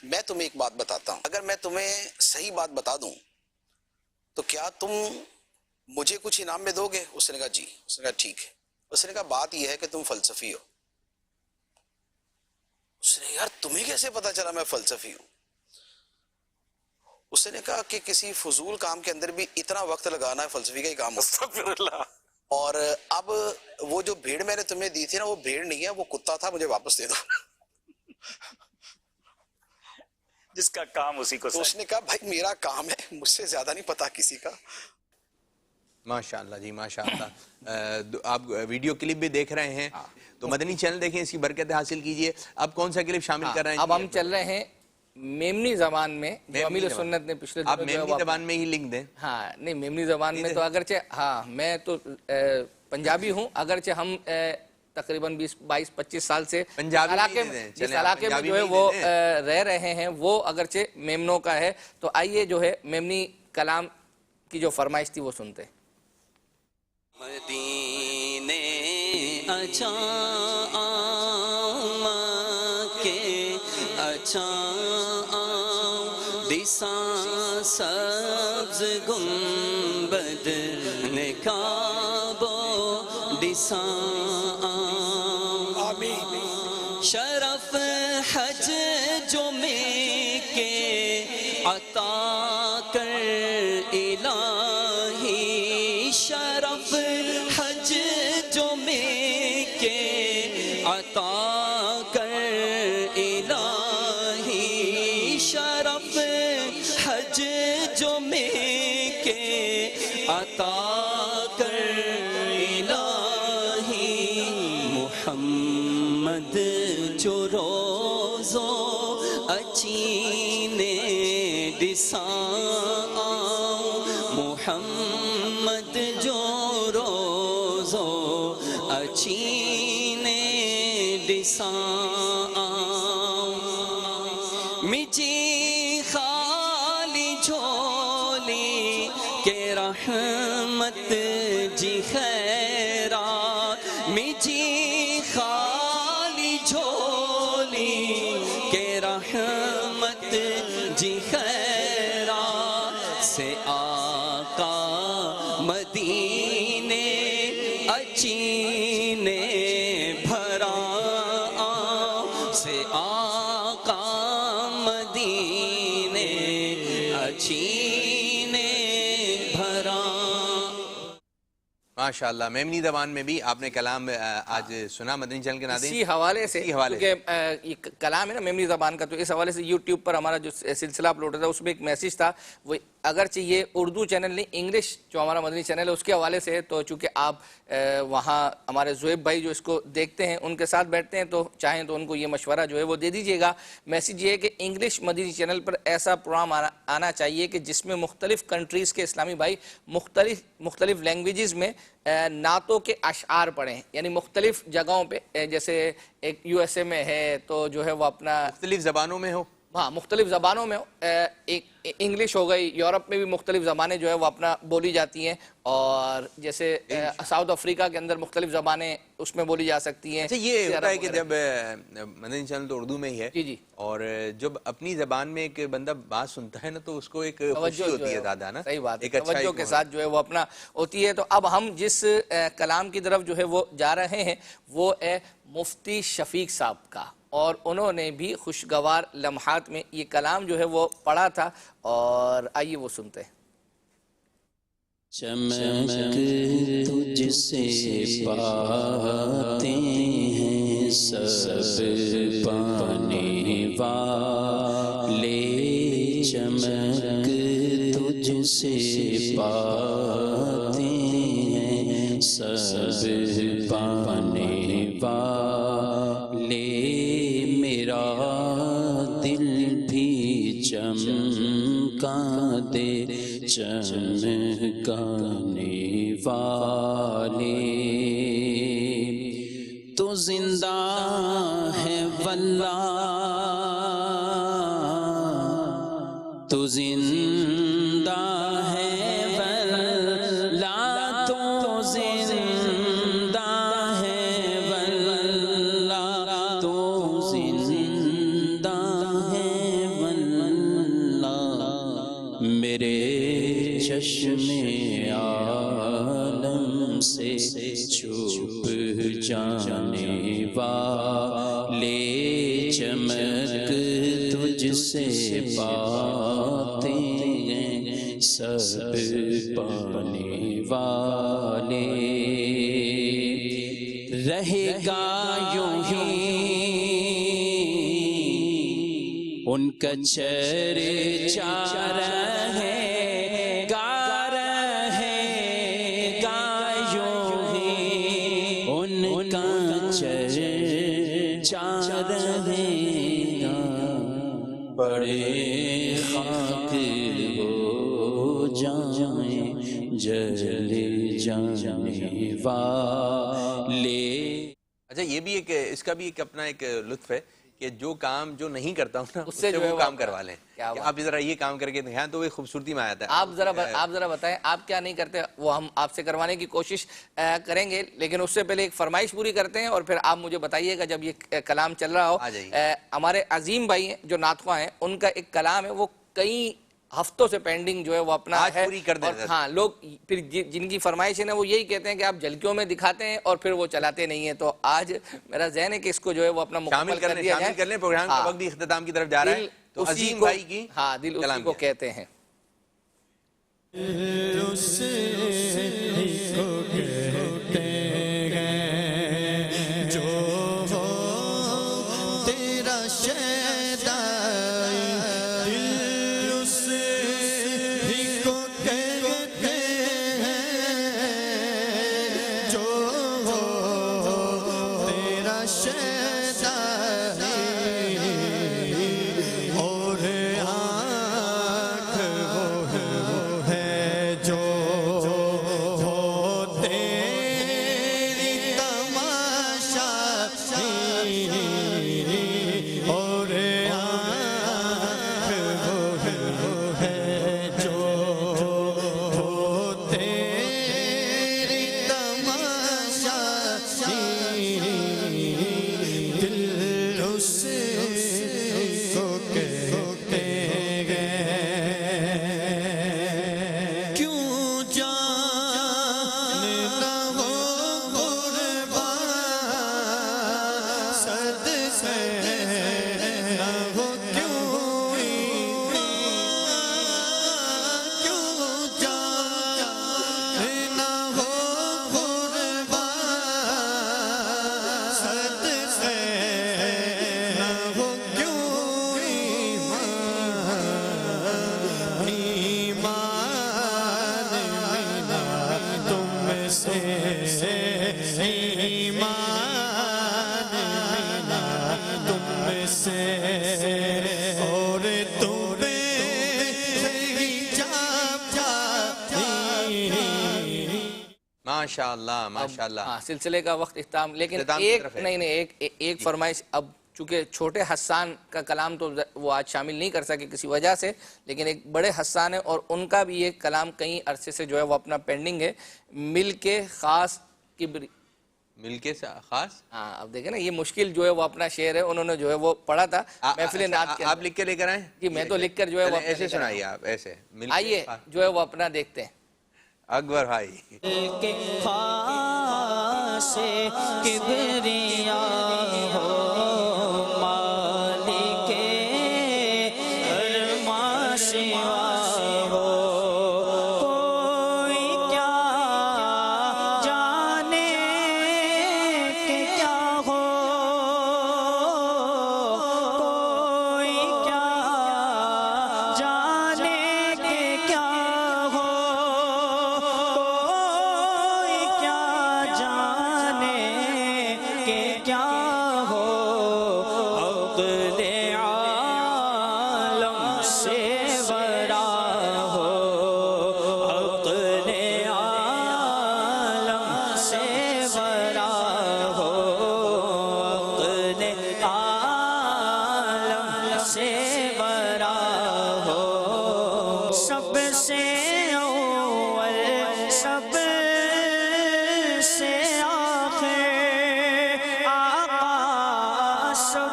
میں تمہیں ایک بات بتاتا ہوں، اگر میں تمہیں صحیح بات بتا دوں تو کیا تم مجھے کچھ انعام میں دو گے؟ اس نے کہا جی. اس نے کہا ٹھیک ہے. اس نے کہا بات یہ ہے کہ تم فلسفی ہو. اس نے یار تمہیں کیسے پتا چلا میں فلسفی ہوں؟ اس نے کہا کہ کسی فضول کام کے اندر بھی اتنا وقت لگانا ہے فلسفی کا ہی کام ہوتا. اور اب وہ جو بھیڑ میں نے تمہیں دی تھی نا وہ بھیڑ نہیں ہے، وہ کتا تھا، مجھے واپس دے دو. جس کا کام اسی کو. تو اس نے کہا بھائی میرا کام ہے، مجھ سے زیادہ نہیں پتا کسی کا. ماشاءاللہ جی ماشاءاللہ. آپ ویڈیو کلپ بھی دیکھ رہے ہیں تو مدنی چینل دیکھیں، اس کی برکت حاصل کیجئے. اب کون سا کلپ شامل کر رہے ہیں؟ اب ہم چل رہے ہیں میمنی زبان میں، جو امیر سنت نے پچھلے آپ میمنی زبان میں ہی لنک دیں. ہاں نہیں میمنی زبان میں تو اگرچہ ہاں میں تو پنجابی ہوں، اگرچہ ہم تقریباً 22-25 سال سے جس علاقے میں جو ہے وہ رہ رہے ہیں وہ اگرچہ میمنوں کا ہے. تو آئیے جو ہے میمنی کلام کی جو فرمائش تھی وہ سنتے. مدینے اچھا کے اچھا دساں سبز گنبد نکابو دساں شرف حج جو میں کے عطا کر الہی، شرف حج جو میں کے عطا کر الہی، شرف حج جو میں کے عطا کر الہی. محمد جو روزو اچینے دساں، محمد جو روزو اچینے دساں، مجھے خالی جھولی کے رحمت جی خیرات، مجھے خالی جھولی کے رحمت جی خیرات سے آقا مدینے اچینے بھرا، سے آقا مدینے اچینے بھرا. ماشاءاللہ میمنی زبان میں بھی آپ نے کلام آج سنا مدنی چینل کے ناظرین. اسی حوالے سے کیونکہ یہ کلام ہے نا میمنی زبان کا، تو اس حوالے سے یوٹیوب پر ہمارا جو سلسلہ اپلوڈ ہوتا ہے اس میں ایک میسیج تھا، وہ اگرچہ یہ اردو چینل نہیں انگلش جو ہمارا مدنی چینل ہے اس کے حوالے سے ہے، تو چونکہ آپ وہاں ہمارے زویب بھائی جو اس کو دیکھتے ہیں ان کے ساتھ بیٹھتے ہیں تو چاہیں تو ان کو یہ مشورہ جو ہے وہ دے دیجئے گا. میسیج یہ ہے کہ انگلش مدنی چینل پر ایسا پروگرام آنا چاہیے کہ جس میں مختلف کنٹریز کے اسلامی بھائی مختلف لینگویجز میں نعتوں کے اشعار پڑھیں، یعنی مختلف جگہوں پہ، جیسے ایک USA میں ہے تو جو ہے وہ اپنا مختلف زبانوں میں ہو، ہاں مختلف زبانوں میں ہو، ایک انگلش ہو گئی، یورپ میں بھی مختلف زبانیں جو ہے وہ اپنا بولی جاتی ہیں، اور جیسے ساؤتھ افریقہ کے اندر مختلف زبانیں اس میں بولی جا سکتی ہیں. اچھا یہ ہوتا ہے کہ جب مدنی چینل تو اردو میں ہی ہے، جی جی، اور جب اپنی زبان میں ایک بندہ بات سنتا ہے نا تو اس کو ایک خوشی ہوتی ہے زیادہ نا. صحیح بات ہے، توجہ کے ساتھ جو ہے وہ اپنا ہوتی ہے. تو اب ہم جس کلام کی طرف جو ہے وہ جا رہے ہیں وہ ہے مفتی شفیق صاحب کا، اور انہوں نے بھی خوشگوار لمحات میں یہ کلام جو ہے وہ پڑھا تھا، اور آئیے وہ سنتے ہیں. چمک تجھ سے پاتے ہیں سب پانے والے، چمک تجھ سے پاتے ہیں سب پانے والے، میرا دل بھی چمکا دے چمکانے والے، تو زندہ ہے واللہ زندہ ہے واللہ تو زندہ ہے واللہ تو زندہ ہے واللہ میرے چشم عالم سے چھپ جانے والے چمک تجھ سے پاتے ہیں سب پانے والے رہے گا یوں ہی ان کا چرچا رہے گا یوں ہی ان کا چرچا رہے گا بڑے خاک ہو جائیں جل جانے والے۔ اچھا یہ بھی ایک اس کا بھی ایک اپنا ایک لطف ہے کہ جو کام جو نہیں کرتا ہوں نا اس سے وہ کام کروا لیں کہ آپ ذرا یہ کام کر کے دکھائیں تو وہ خوبصورتی میں آتا ہے۔ آپ ذرا بتائیں آپ کیا نہیں کرتے، وہ ہم آپ سے کروانے کی کوشش کریں گے، لیکن اس سے پہلے ایک فرمائش پوری کرتے ہیں اور پھر آپ مجھے بتائیے گا جب یہ کلام چل رہا ہو۔ ہمارے عظیم بھائی ہیں جو نعتخواں ہیں، ان کا ایک کلام ہے وہ کئی ہفتوں سے پینڈنگ جو ہے وہ اپنا ہے، اور ہاں لوگ پھر جن کی فرمائش ہے نا وہ یہی کہتے ہیں کہ آپ جھلکیوں میں دکھاتے ہیں اور پھر وہ چلاتے نہیں ہیں، تو آج میرا ذہن ہے کہ اس کو جو ہے وہ اپنا مکمل کر دیا جائے۔ شامل کر لیں، پروگرام کا وقت بھی اختتام کی طرف جا رہا ہے، تو عظیم بھائی کی ہاں دل اسی کو کہتے ہیں۔ ماشاءاللہ ماشاءاللہ سلسلے کا وقت اختتام، لیکن ایک فرمائش، اب چونکہ چھوٹے حسان کا کلام تو وہ آج شامل نہیں کر سکے کسی وجہ سے، لیکن ایک بڑے حسان ہیں اور ان کا بھی ایک کلام کئی عرصے سے جو ہے وہ اپنا پینڈنگ ہے، مل کے خاص کبری، مل کے خاص، ہاں اب دیکھیں نا یہ مشکل جو ہے وہ اپنا شعر ہے، انہوں نے جو ہے وہ پڑھا تھا محفل نعت کے۔ آپ لکھ کے لے کر آئیں؟ جی میں تو لکھ کر جو ہے وہ ایسے سنائیے آپ، ایسے آئیے جو ہے وہ اپنا دیکھتے ہیں۔ اکبر بھائی کے خاص کبریا ہو مالک ارما سوا ہو، کوئی کیا جانے کہ کیا ہو، کوئی کیا جانے کہ کیا ہو، کوئی کیا جانے کہ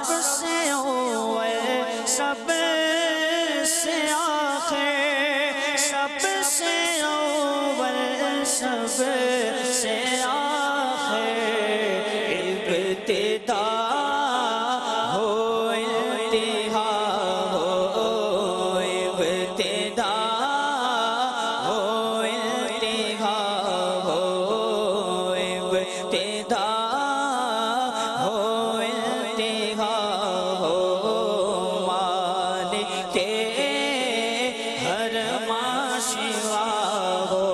سب سے اول سب سے آخر سب سے اول سب سے آخر ابتدا ہو انتہا ہو ابتدا ہو انتہا ہو ابتدا ہو انتہا ہو مالک ہر ما سوا ہو.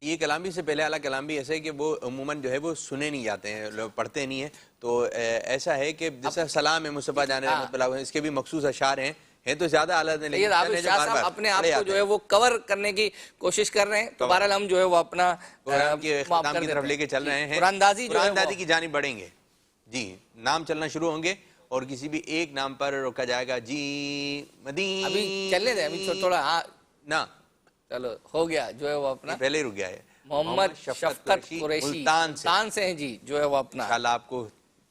یہ کلام بھی سے پہلے والا کلام بھی ایسا ہے کہ وہ عموماً جو ہے وہ سنے نہیں جاتے ہیں، لوگ پڑھتے نہیں ہیں. تو ایسا ہے کہ جیسا سلام ہے مصطفیٰ جان رحمۃ اللہ علیہ، اس کے بھی مخصوص اشعار ہیں تو زیادہ اعلیٰ نہیں، سید عابد شاہ صاحب اپنے آپ کو جو ہے وہ کور کرنے کی کوشش کر رہے ہیں. تو بہرحال ہم جو ہے وہ اپنا قرآن کی اختتام کی طرف لے کے چل رہے ہیں. قرآن اندازی کی جانب بڑھیں گے. جی نام چلنا شروع ہوں گے اور کسی بھی ایک نام پر روکا جائے گا. جی مدین ابھی چلنے دیں، ابھی تھوڑا ہاں نا چلو ہو گیا جو ہے وہ اپنا پہلے ہی رک گیا ہے. محمد شفقت قریشی ملتان سے ہیں جی، جو ہے وہ اپنا انشاءاللہ آپ کو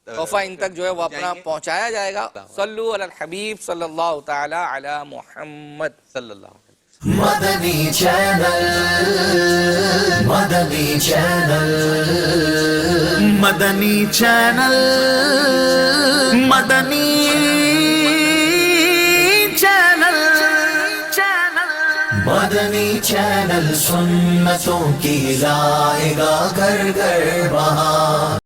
تحفہ ان تک جو ہے وہ اپنا پہنچایا جائے گا. صلو علی الحبیب صلی اللہ تعالی علی محمد صلی اللہ علیہ وسلم. مدنی چینل مدنی چینل مدنی چینل مدنی چینل مدنی چینل سنتوں کی لائے گا گھر گھر بہار.